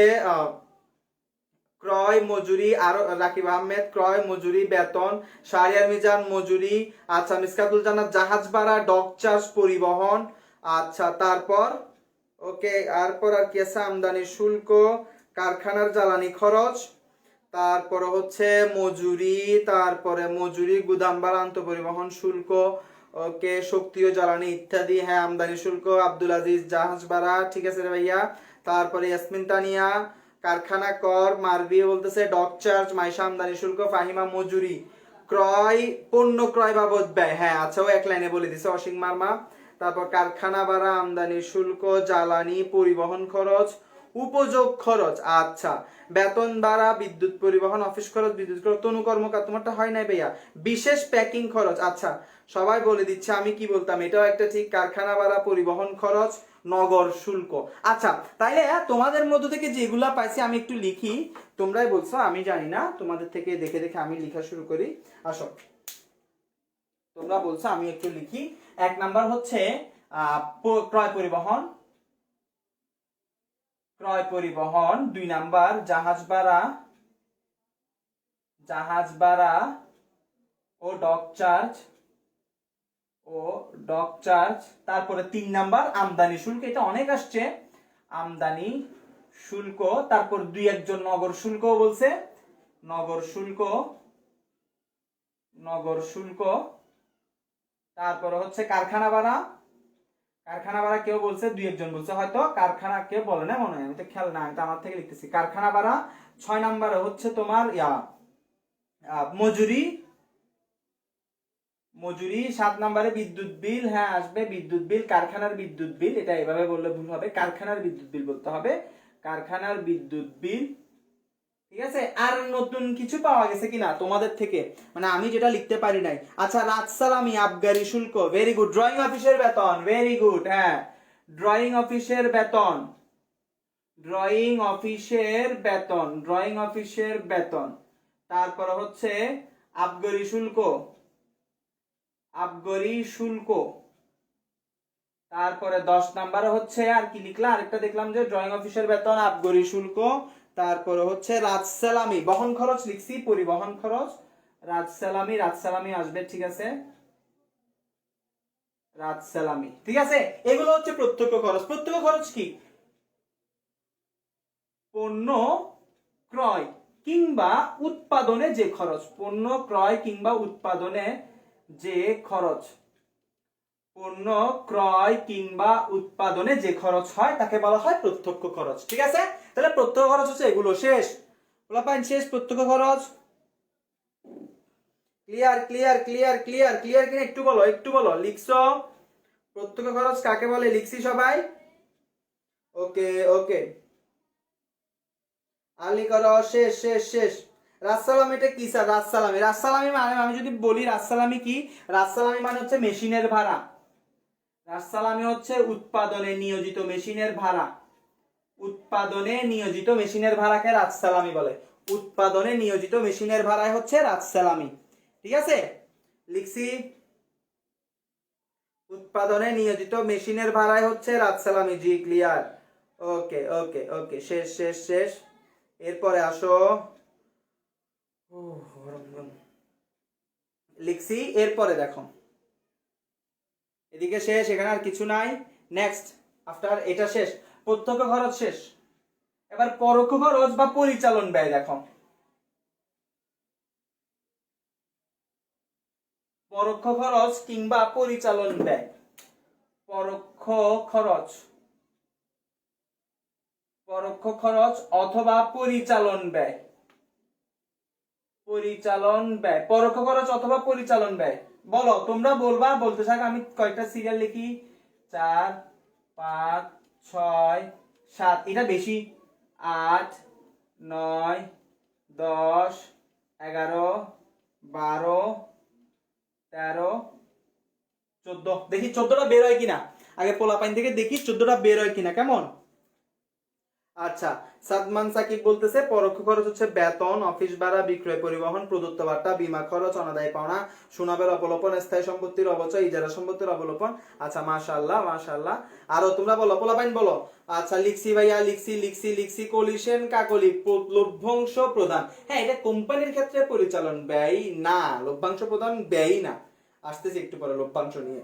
ক্রয় মজুরি, আর রাকিব আহমেদ ক্রয় মজুরি বেতন, শাহরিয়ার মিজান মজুরি। আচ্ছা, মিসকাতুল জান্নাত জাহাজ ভাড়া, ডক চার্জ পরিবহন। আচ্ছা, তারপর ওকে, তারপর আর কি আছে? আমদানি শুল্ক, কারখানার জ্বালানি খরচ, তারপরে হচ্ছে মজুরি, তারপরে মজুরি, গুদাম ভাড়া, আন্তঃপরিবহন শুল্ক। ওকে, শক্তি ও জ্বালানি ইত্যাদি। হ্যাঁ, আমদানি শুল্ক। আব্দুল আজিজ জাহাজ ভাড়া, ঠিক আছে রে ভাইয়া। তারপরে ইয়াসমিন তানিয়া কারখানা কর, মারবি বলতেছে ডক চার্জ, মাইশা আমদানি শুল্ক, ফাহিমা মজুরি, ক্রয় পণ্য ক্রয় বাবদ ব্যয়। হ্যাঁ, আচ্ছা, ও এক লাইনে বলে দিছে অসীম মার্মা। তারপর কারখানা ভাড়া, আমদানি শুল্ক, জ্বালানি, পরিবহন খরচ, উপযোগ খরচ। আচ্ছা, বেতন ভাড়া, বিদ্যুৎ পরিবহন, অফিস খরচ, বিদ্যুৎ খরচ, তনু কর্মকার। তোমারটা হয় নাই ভাইয়া, বিশেষ প্যাকিং খরচ। আচ্ছা, সবাই বলে দিচ্ছে, আমি কি বলতাম, এটাও একটা ঠিক। কারখানা ভাড়া, পরিবহন খরচ, নগর শুল্ক। আচ্ছা, তাইলে তোমাদের মধ্য থেকে যেগুলা পাইছি আমি একটু লিখি, তোমরাই বলছো, আমি জানি না, তোমাদের থেকে দেখে দেখে আমি লেখা শুরু করি। আসো, তোমরা বলছো, আমি একটু লিখি। 1 নাম্বার হচ্ছে ক্রয় পরিবহন, 2 নাম্বার জাহাজ ভাড়া ও ডক চার্জ, তারপরে 3 নাম্বার আমদানি শুল্ক, এটা অনেক আসছে, আমদানি শুল্ক, তারপর 2-1 নগর শুল্ক বলছে, নগর শুল্ক, তারপরে হচ্ছে কারখানা ভাড়া কেউ বলছে, 2-1 বলছে হয়তো, কারখানা কেউ বলে না মনে হয়, আমি তো খেয়াল না, আমি তো আমার থেকে লিখতেছি কারখানা ভাড়া। 6 নাম্বারে হচ্ছে তোমার মজুরি, 7 নাম্বারে বিদ্যুৎ বিল, হ্যাঁ আসবে বিদ্যুৎ বিল, কারখানার বিদ্যুৎ বিল, এটা এভাবে বললে ভুল হবে, কারখানার বিদ্যুৎ বিল বলতে হবে, কারখানার বিদ্যুৎ বিল। ঠিক আছে, আর নতুন কিছু পাওয়া গেছে কিনা তোমাদের থেকে, মানে আমি যেটা লিখতে পারি নাই। আচ্ছা, রাত সালামি, আবগারি শুল্ক, ভেরি গুড। ড্রয়িং অফিসের বেতন, ভেরি গুড, হ্যাঁ ড্রয়িং অফিসের বেতন, তারপরে হচ্ছে আবগারি শুল্ক, তারপরে 10 নাম্বারে হচ্ছে আর কি লিখলাম, আরেকটা দেখলাম যে ড্রয়িং অফিসের বেতন, আবগারি শুল্ক, তারপরে হচ্ছে রাজ সালামি, বহন খরচ লিখছি, পরিবহন খরচ, রাজ সালামি আসবে, ঠিক আছে, রাজ সালামি, ঠিক আছে। এগুলো হচ্ছে প্রত্যক্ষ খরচ। প্রত্যক্ষ খরচ কি? পণ্য ক্রয় কিংবা উৎপাদনে যে খরচ, পণ্য ক্রয় কিংবা উৎপাদনে যে খরচ, পণ্য ক্রয় কিংবা উৎপাদনে যে খরচ হয় তাকে বলা হয় প্রত্যক্ষ খরচ, ঠিক আছে। তাহলে প্রত্যক্ষ খরচ হচ্ছে এগুলো, শেষ শেষ প্রত্যক্ষ খরচ। ক্লিয়ার কিনা একটু বলো লিখছো? প্রত্যক্ষ খরচ কাকে বলে লিখছি সবাই? ওকে আলি করো, শেষ। রাসসালামি এটা কি স্যার? রাসসালামি মানে, আমি যদি বলি রাসসালামি কি, রাসসালামি মানে হচ্ছে মেশিনের ভাড়া, রাসসালামি হচ্ছে উৎপাদনে নিয়োজিত মেশিনের ভাড়া, ভাড়াকে রাসসালামি বলে, উৎপাদনে নিয়োজিত মেশিনের ভাড়ায় হচ্ছে রাসসালামি, ঠিক আছে লিখছি, উৎপাদনে নিয়োজিত মেশিনের ভাড়ায় হচ্ছে রাসসালামি, জি ক্লিয়ার, ওকে শেষ। এরপরে আসো, লিখছি, এরপরে দেখো, এদিকে শেষ, এখানে আর কিছু নাই, নেক্সট আফটার এটা শেষ, প্রত্যক্ষ খরচ শেষ। এবার পরোক্ষ খরচ বা পরিচালন ব্যয় দেখো, পরোক্ষ খরচ কিংবা পরিচালন ব্যয়, পরোক্ষ খরচ অথবা পরিচালন ব্যয়, পরোক্ষ খরচ অথবা পরিচালন ব্যয়, বলো তোমরা বলবা, বলতে থাক, আমি কয়েকটা সিরিয়াল লিখি, 4 5 6 7, এটা বেশি, 8 9 10 11 12 13 14, দেখি 14টা বের হয় কিনা, আগে পোলাপাইন থেকে দেখি 14টা বের হয় কিনা, কেমন? আচ্ছা, সাদমান সাকিব বলতেছে পরোক্ষ খরচ হচ্ছে বেতন, অফিস ভাড়া, বিক্রয় পরিবহন, প্রদত্ত ভাতা, বীমা খরচ, অনাদায় পাওনা, সুনামের অবলোপন, স্থায়ী সম্পত্তির অবচয়, ইজারা সম্পত্তির অবলোপন। আচ্ছা, মাশাআল্লাহ। আরো তোমরা বলো, পোলাপাইন বলো। আচ্ছা, লিখছি ভাইয়া, লিখছি। কলিশন কাকলি, লভ্যাংশ প্রদান, হ্যাঁ এটা কোম্পানির ক্ষেত্রে পরিচালন ব্যয় না, লভ্যাংশ প্রদান ব্যয় না, আসতেছি একটু পরে লভ্যাংশ নিয়ে।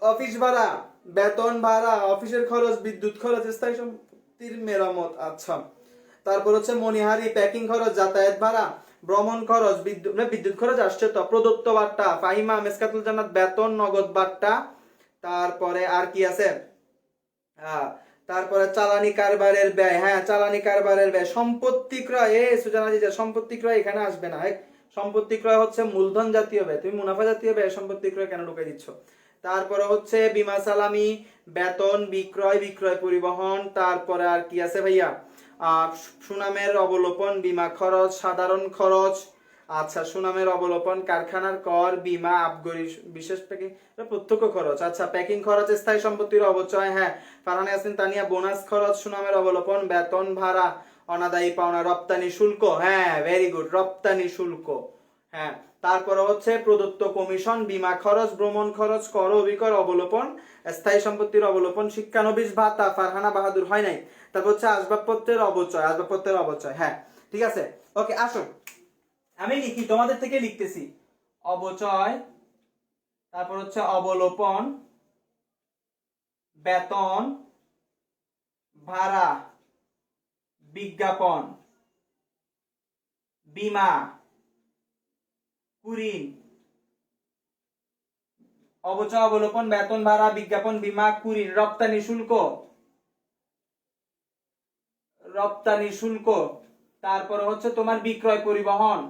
অফিস ভাড়া, বেতন ভাড়া, অফিসের খরচ, বিদ্যুৎ খরচ, স্থায়ী সম্পত্তির মেরামত, আচ্ছা। তারপর হচ্ছে মনিহারি, প্যাকিং খরচ, যাতায়াত ভাড়া, ভ্রমণ খরচ, বিদ্যুৎ খরচ আসছে তো, প্রদত্ত বাট্টা, ফাহিমা মেসকাতুল জান্নাত, বেতন, নগদ বাট্টা, তারপরে আর কি আছে, তারপরে চালানি কারবারের ব্যয়, হ্যাঁ চালানি কারবারের ব্যয়, সম্পত্তি ক্রয়, সুজানা জি, সম্পত্তি ক্রয় এখানে আসবে না, সম্পত্তি ক্রয় হচ্ছে মূলধন জাতীয় ব্যয়, তুমি মুনাফা জাতীয় ব্যয় সম্পত্তি ক্রয় কেন ঢুকাই দিচ্ছ? তারপরে হচ্ছে বীমা সালামি, বেতন, বিক্রয় পরিবহন, তারপরে আর কি আছে ভাইয়া, সুনামের অবলোপন, বীমা খরচ, সাধারণ খরচ, আচ্ছা সুনামের অবলোপন, কারখানার কর, বীমা, আবগারি, বিশেষ প্যাকিং, প্রত্যক্ষ খরচ, আচ্ছা প্যাকিং খরচ, স্থায়ী সম্পত্তির অবচয়, হ্যাঁ ফারহানা ইয়াসমিন তানিয়া, বোনাস খরচ, সুনামের অবলোপন, বেতন ভাড়া, অনাদায়ী পাওনা, রপ্তানি শুল্ক, হ্যাঁ ভেরি গুড, রপ্তানি শুল্ক, হ্যাঁ, তারপরে হচ্ছে প্রদত্ত কমিশন, বীমা খরচ, ভ্রমণ খরচ, কর অবিকর, অবলোপন, স্থায়ী সম্পত্তির অবলোপন, শিক্ষানবিশ ভাতা, ফারহানা বাহাদুর হয় নাই। তারপর হচ্ছে আসবাবপত্রের অবচয়, আসবাবপত্রের অবচয়। হ্যাঁ, ঠিক আছে। ওকে, আসো আমি লিখি, তোমাদের থেকে লিখতেছি। অবচয়, তারপর হচ্ছে অবলোপন, বেতন, ভাড়া, বিজ্ঞাপন, বীমা, কুরিন, অবচয়, অবলোপন, বেতন, ভাড়া, বিজ্ঞাপন, বীমা, কুরিন, রপ্তানি শুল্ক, রপ্তানি শুল্ক, তারপর হচ্ছে তোমার বিক্রয় পরিবহন,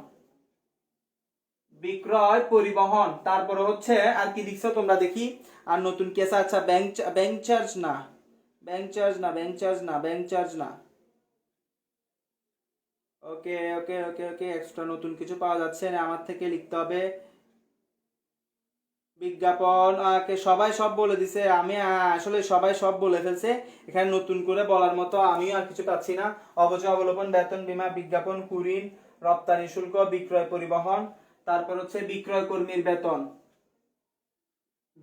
বিক্রয় পরিবহন, তারপরে হচ্ছে আর কি লিখছো তোমরা দেখি। আর নতুন কেস, আচ্ছা ব্যাংক চার্জ না, ব্যাংক চার্জ না, ব্যাংক চার্জ না, ব্যাংক চার্জ না। ওকে ওকে ওকে ওকে, এক্সট্রা নতুন কিছু পাওয়া যাচ্ছে না, আমার থেকে লিখতে হবে। বিজ্ঞাপন, সবাই সব বলে দিছে, আমি আসলে সবাই সব বলে ফেলছে, এখানে নতুন করে বলার মতো আমিও আর কিছু পাচ্ছি না। অবচয়, অবলোপন, বেতন, বীমা, বিজ্ঞাপন, কুরিন, রপ্তানি শুল্ক, বিক্রয় পরিবহন, তারপর হচ্ছে বিক্রয় কর্মীর বেতন,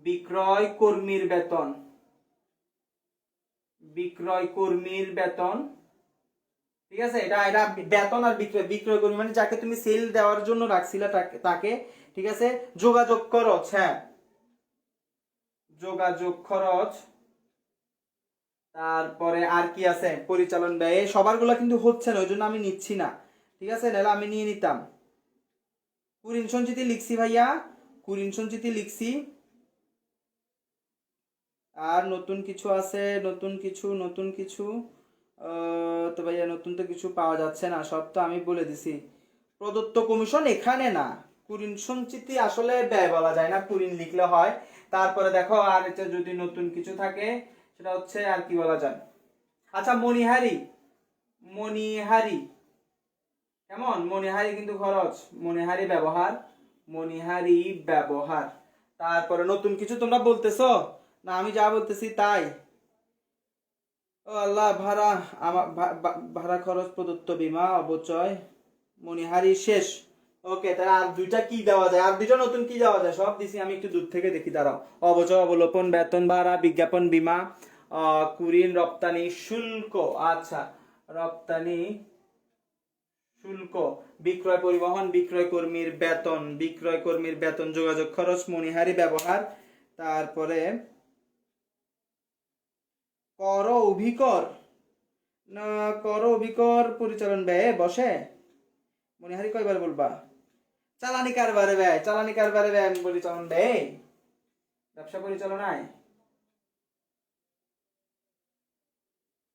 বিক্রয় কর্মীর বেতন, বিক্রয় কর্মীর বেতন। ঠিক আছে, এটা এটা বেতন আর বিক্রয়, বিক্রয় কর্মী মানে যাকে তুমি সেল দেওয়ার জন্য রাখছিলে তাকে। ঠিক আছে, যোগাযোগ খরচ, হ্যাঁ, যোগাযোগ খরচ, তারপরে আর কি আছে, পরিচালন ব্যয়। সবার গুলা কিন্তু হচ্ছে না, ওই জন্য আমি নিচ্ছি না। ঠিক আছে, নাহলে আমি নিয়ে নিতাম। কুরিন সঞ্চিতি লিখছি ভাইয়া, কুরিন সঞ্চিতি লিখছি। আর নতুন কিছু আছে, নতুন কিছু, নতুন কিছু তো ভাইয়া নতুন তো কিছু পাওয়া যাচ্ছে না, সব তো আমি বলে দিছি। প্রদত্ত কমিশন এখানে না, কুরিন সঞ্চিতি আসলে ব্যয় বলা যায় না, কুরিন লিখলে হয়। তারপরে দেখো আর এটা যদি নতুন কিছু থাকে সেটা হচ্ছে আর কি বলা যায়। আচ্ছা, মণিহারি, মণিহারি কেমন, মণিহারি কিন্তু খরচ, মণিহারি ব্যবহার, মণিহারি ব্যবহার। তারপরে নতুন কিছু তোমরা বলতেছো না, আমি যা বলতেছি তাই? ও আল্লাহ, ভাড়া, আমার ভাড়া খরচ, প্রদত্ত বীমা, অবচয়, মণিহারি শেষ। ওকে, তাহলে আর দুইটা কি দেওয়া যায়, আর দুইটা নতুন কি দেওয়া যায়, সব দিছি আমি, একটু দূর থেকে দেখি, দাঁড়াও। অবচয়, অবলোপন, বেতন, ভাড়া, বিজ্ঞাপন, বীমা, কুরিন, রপ্তানি শুল্ক। আচ্ছা, রপ্তানি শুল্ক, বিক্রয় পরিবহন, বিক্রয় কর্মীর বেতন, বিক্রয় কর্মীর বেতন, যোগাযোগ খরচ, মণিহারি ব্যবহার, তারপরে কর অভিকর না, কর অভিকর পরিচালন ব্যয়ে বসে। মণিহারি কয়বার বলবা? চালানি কারবারে ব্যয়, চালানি কারবারে ব্যয় পরিচালন ব্যয়, ব্যবসা পরিচালনায়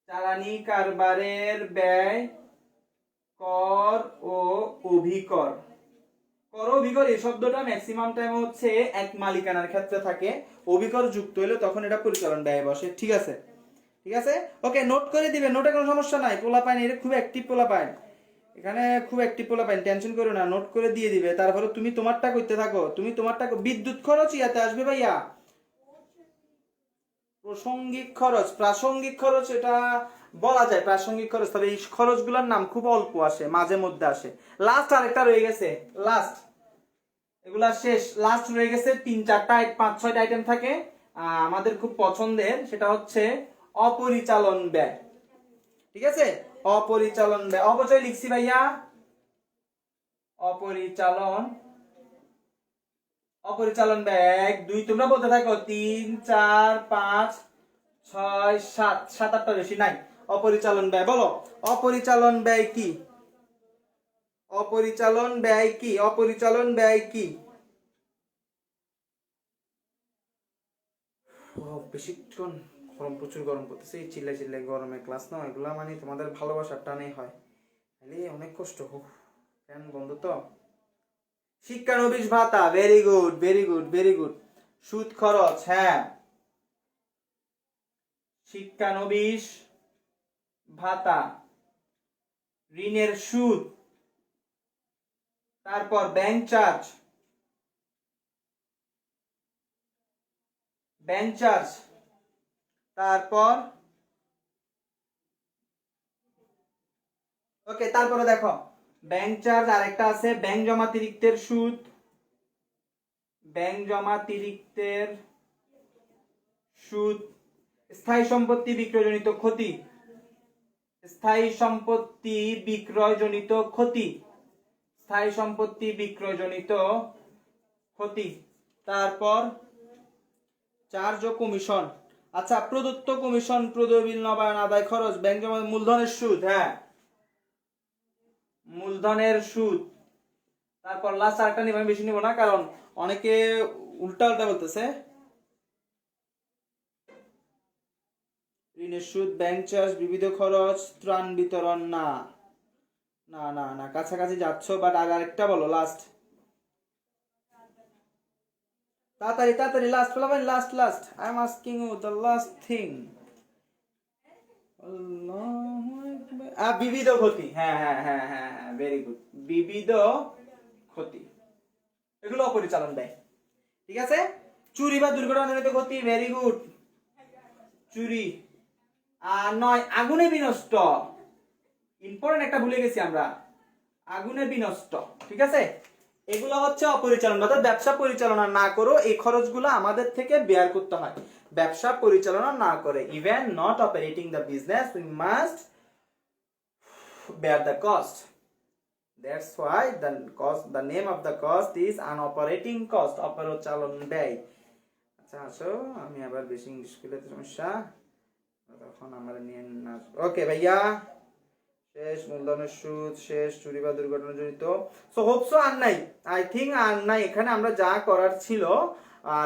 চালানি কারবারের ব্যয়, কর ও অভিকর। কর অভিকর এই শব্দটা ম্যাক্সিমাম টাইম হচ্ছে এক মালিকানার ক্ষেত্রে থাকে, অভিকর যুক্ত হলে তখন এটা পরিচালন ব্যয় বসে। ঠিক আছে, ঠিক আছে। ওকে, নোট করে দিবে, নোটে কোনো সমস্যা নাই, পোলা পাইন এটা খুব অ্যাক্টিভ পোলা পাইন, এখানে খুব অ্যাক্টিভ পোলা পাইন, টেনশন করো না, নোট করে দিয়ে দিবে। তারপরে তুমি তোমারটা করতে থাকো, তুমি তোমারটা। বিদ্যুৎ খরচ ইয়াতে আসবে ভাইয়া, প্রাসঙ্গিক খরচ, প্রাসঙ্গিক খরচ এটা বলা যায় প্রাসঙ্গিক খরচ, তবে এই খরচগুলোর নাম খুব অল্প আসে, মাঝে মধ্যে আসে। লাস্ট আরেকটা রয়ে গেছে, লাস্ট, এগুলা শেষ, লাস্ট রয়ে গেছে তিন চারটা, পাঁচ ছয়টা আইটেম থাকে আমাদের খুব পছন্দের, সেটা হচ্ছে অপরিচালন ব্যয়। ঠিক আছে, অপরিচালন ব্যয়, অপচয় লিখছি ভাইয়া, অপরিচালন, অপরিচালন ব্যয় 1 2, তোমরা বলতে থাকো 3 4 5 6 7, 7 8টা বেশি নাই। অপরিচালন ব্যয় বলো, অপরিচালন ব্যয় কি, অপরিচালন ব্যয় কি, অপরিচালন ব্যয় কি? বেশিক্ষণ গরম, প্রচুর গরম করতেছে, এই চিল্লাই চিল্লাই গরমে ক্লাস না, এগুলা মানে তোমাদের ভালোবাসার টানেই হয়, তাহলে অনেক কষ্ট হোক। কেন বন্ধু তো, শিক্ষানবিশ ভাতা, very good very good very good. সুদ খরচ, হ্যাঁ, শিক্ষানবিশ ভাতা, ঋণের সুদ, তারপর ব্যাংক চার্জ, ব্যাংক চার্জ, তারপর ওকে, তারপরে দেখো ব্যাংক চার্জ, আরেকটা আছে ব্যাংক জমাতিরিক্তের সুদ, ব্যাংক জমাতিরিক্তের সুদ, স্থায়ী সম্পত্তি বিক্রয়জনিত ক্ষতি, স্থায়ী সম্পত্তি বিক্রয়জনিত ক্ষতি, স্থায়ী সম্পত্তি বিক্রয়জনিত ক্ষতি। তারপর চার্জ ও কমিশন। আচ্ছা, প্রদত্ত কমিশন, প্রদবিল নবায়ন, আদায় খরচ, ব্যাংক জমা, মূলধনের সুদ, হ্যাঁ মূলধনের সুদ। তারপর লাস্ট আরেকটা নিব, আমি বেশি নিব না কারণ অনেকে উল্টা উল্টা বলতেছে। ঋণের সুদ, ব্যাংক চার্জ, বিবিধ খরচ, ত্রাণ বিতরণ, না না না না কাছাকাছি যাচ্ছ, বাট আর আরেকটা বলো লাস্ট, তাড়াতাড়ি তাড়াতাড়ি, লাস্ট বলবেন, last last, I am asking you the last thing. বিবিধ ক্ষতি, হ্যাঁ হ্যাঁ হ্যাঁ হ্যাঁ হ্যাঁ, ভেরি গুড, বিবিধ ক্ষতি, এগুলো অপরিচালন ব্যয়। ঠিক আছে, চুরি বা দুর্ঘটনাজনিত ক্ষতি, ভেরি গুড, চুরি। আর 9 আগুনে বিনষ্ট, ইম্পর্টেন্ট একটা ভুলে গেছি আমরা, আগুনে বিনষ্ট। ঠিক আছে, এগুলো হচ্ছে অপরিচালন, অর্থাৎ ব্যবসা পরিচালনা না করো, এই খরচগুলো আমাদের থেকে বেয়ার করতে হয়। ব্যবসা পরিচালনা না করে, even not operating the business, we must bear the cost. That's why the name of the cost is an operating cost, অপরিচালন ব্যয়। আচ্ছা আসো, আমি আবার বেশি ইংলিশ করলে সমস্যা, তখন আমার নিয়ে না। ওকে ভাইয়া, শেষ মূলধনের সুদ, শেষ চুরি বা দুর্ঘটনা জড়িত। সো হোপসো আর নাই, আই থিঙ্ক আর নাই, এখানে আমরা যা করার ছিল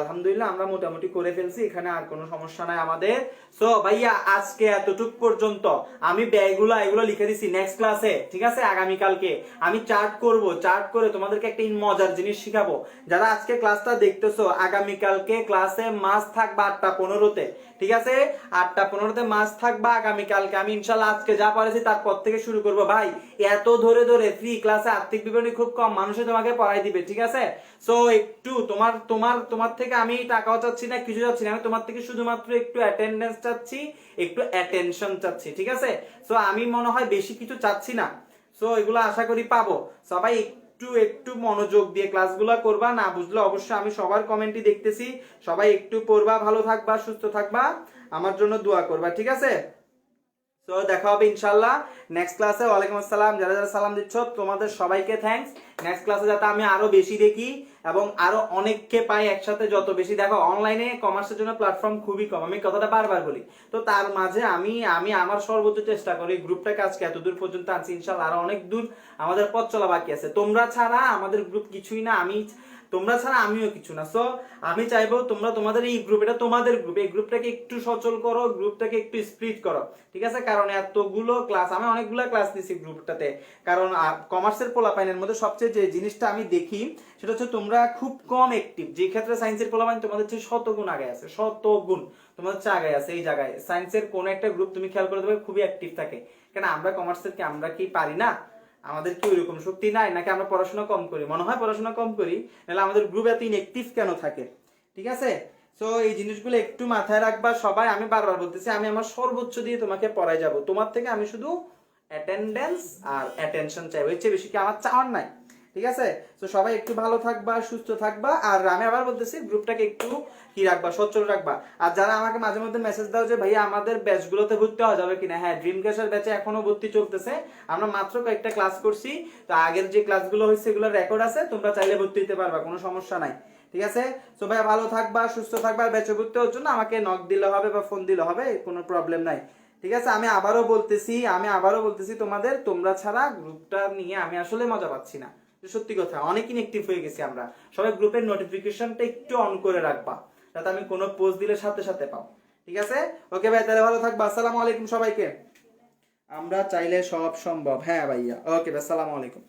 আলহামদুলিল্লাহ আমরা মোটামুটি করে ফেলছি, এখানে আর কোনো সমস্যা নাই আমাদের। সো ভাইয়া আজকে এতটুক পর্যন্ত, আমি ব্যয়গুলো এগুলো লিখে দিছি নেক্সট ক্লাসে, ঠিক আছে, আগামীকালকে আমি চার্ট করব, চার্ট করে তোমাদেরকে একটা মজার জিনিস শিখাবো। যারা আজকে ক্লাসটা দেখতেছো, আগামীকালকে ক্লাসে মাস থাকবে 8:15-তে, ঠিক আছে, 8:15-তে মাস থাকবে আগামীকালকে। আমি ইনশাল্লাহ আজকে যা পড়াইছি তারপর থেকে শুরু করব। ভাই এত ধরে ধরে ফ্রি ক্লাসে আর্থিক বিবরণী খুব কম মানুষে তোমাকে পড়াই দিবে, ঠিক আছে। সো একটু তোমার তোমার তোমার থেকে আমি টাকাও চাচ্ছি না, কিছু চাচ্ছি না, আমি তোমার থেকে শুধুমাত্র একটু অ্যাটেন্ডেন্স চাচ্ছি, একটু অ্যাটেনশন চাচ্ছি, ঠিক আছে। সো আমি মনে হয় বেশি কিছু চাচ্ছি না, সো এগুলো আশা করি পাবো। সবাই একটু একটু মনোযোগ দিয়ে ক্লাসগুলো করবা, না বুঝলে অবশ্যই আমি সবার কমেন্টই দেখতেছি, সবাই একটু পড়বা, ভালো থাকবা, সুস্থ থাকবা, আমার জন্য দোয়া করবা, ঠিক আছে। তো দেখা হবে ইনশাআল্লাহ নেক্সট ক্লাসে। ওয়ালাইকুম আসসালাম, যারা যারা সালাম দিচ্ছ তোমাদের সবাইকে থ্যাঙ্কস। নেক্সট ক্লাসে যাতে আমি আরো বেশি দেখি এবং আরো অনেককে পাই একসাথে, যত বেশি দেখো অনলাইনে কমার্সের জন্য প্ল্যাটফর্ম খুবই কম, আমি কথাটা বারবার বলি, তো তার মাঝে আমি আমি আমার সর্বোচ্চ চেষ্টা করি গ্রুপটাকে আজকে এত দূর পর্যন্ত আনছি, ইনশাআল্লাহ আরো অনেক দূর আমাদের পথ চলা বাকি আছে। তোমরা ছাড়া আমাদের গ্রুপ কিছুই না, তোমরা ছাড়া আমিও কিছু না। সো আমি চাইবো তোমরা তোমাদের এই গ্রুপ, এটা তোমাদের গ্রুপ, এই গ্রুপটাকে একটু সচল করো, গ্রুপটাকে একটু স্প্লিট করো, ঠিক আছে। কারণ এতগুলো ক্লাস, আমি অনেকগুলো ক্লাস নিছি গ্রুপটাতে, কারণ কমার্সের পোলাপাইনের মধ্যে সবচেয়ে যে জিনিসটা আমি দেখি সেটা হচ্ছে তোমরা খুব কম অ্যাক্টিভ, যে ক্ষেত্রে সায়েন্সের পোলাপাইন তোমাদের চেয়ে শতগুণ আগে আছে, শতগুণ তোমাদের চেয়ে আগে আছে। এই জায়গায় সায়েন্সের কোন একটা গ্রুপ তুমি খেয়াল করে দেবে খুবই অ্যাক্টিভ থাকে, কেন আমরা কমার্সের কি আমরা কি পারি না? আমাদের কি ওইরকম শক্তি নাই, নাকি আমরা পড়াশোনা কম করি? মনে হয় পড়াশোনা কম করি, নাহলে আমাদের গ্রুপ এত ইনঅ্যাক্টিভ কেন থাকে, ঠিক আছে। সো এই জিনিসগুলো একটু মাথায় রাখবা সবাই। আমি বারবার বলতেছি আমি আমার সর্বোচ্চ দিয়ে তোমাকে পড়াই যাব, তোমার থেকে আমি শুধু অ্যাটেন্ডেন্স আর অ্যাটেনশন চাইবো, এর চেয়ে বেশি কি আমার চাওয়ার নাই, ঠিক আছে। তো সবাই একটু ভালো থাকবা, সুস্থ থাকবা, আর আমি আবার বলতেছি গ্রুপটাকে একটু কি রাখবা, সচল রাখবা। আর যারা আমাকে মাঝে মধ্যে মেসেজ দাও যে ভাইয়া আমাদের ব্যাচগুলোতে ভর্তি হওয়া যাবে কিনা, হ্যাঁ ড্রিম ক্যাশের ব্যাচে এখনো ভর্তি চলতেছে, আমরা মাত্র কয়েকটা ক্লাস করছি, তো আগের যে ক্লাসগুলো হয়েছে এগুলোর রেকর্ড আছে, তোমরা চাইলে ভর্তি হতে পারবা, কোনো সমস্যা নাই, ঠিক আছে। সো ভাই ভালো থাকবা, সুস্থ থাকবা, ব্যাচে ভর্তি হওয়ার জন্য আমাকে নক দিলে হবে বা ফোন দিলে হবে, কোনো প্রবলেম নাই, ঠিক আছে। আমি আবারও বলতেছি তোমাদের, তোমরা ছাড়া গ্রুপটা নিয়ে আমি আসলে মজা পাচ্ছি না, সত্যি কথা, অনেক ইনঅ্যাক্টিভ হয়ে গেছি আমরা। সবাই গ্রুপের নোটিফিকেশনটা একটু অন করে রাখবা, যাতে আমি কোনো পোস্ট দিলে সাথে সাথে পাও, ঠিক আছে। ওকে ভাই, তাহলে ভালো থাকবা, আসসালামু আলাইকুম সবাইকে। আমরা চাইলে সব সম্ভব, হ্যাঁ ভাইয়া, ওকে ভাই, আসসালামু আলাইকুম।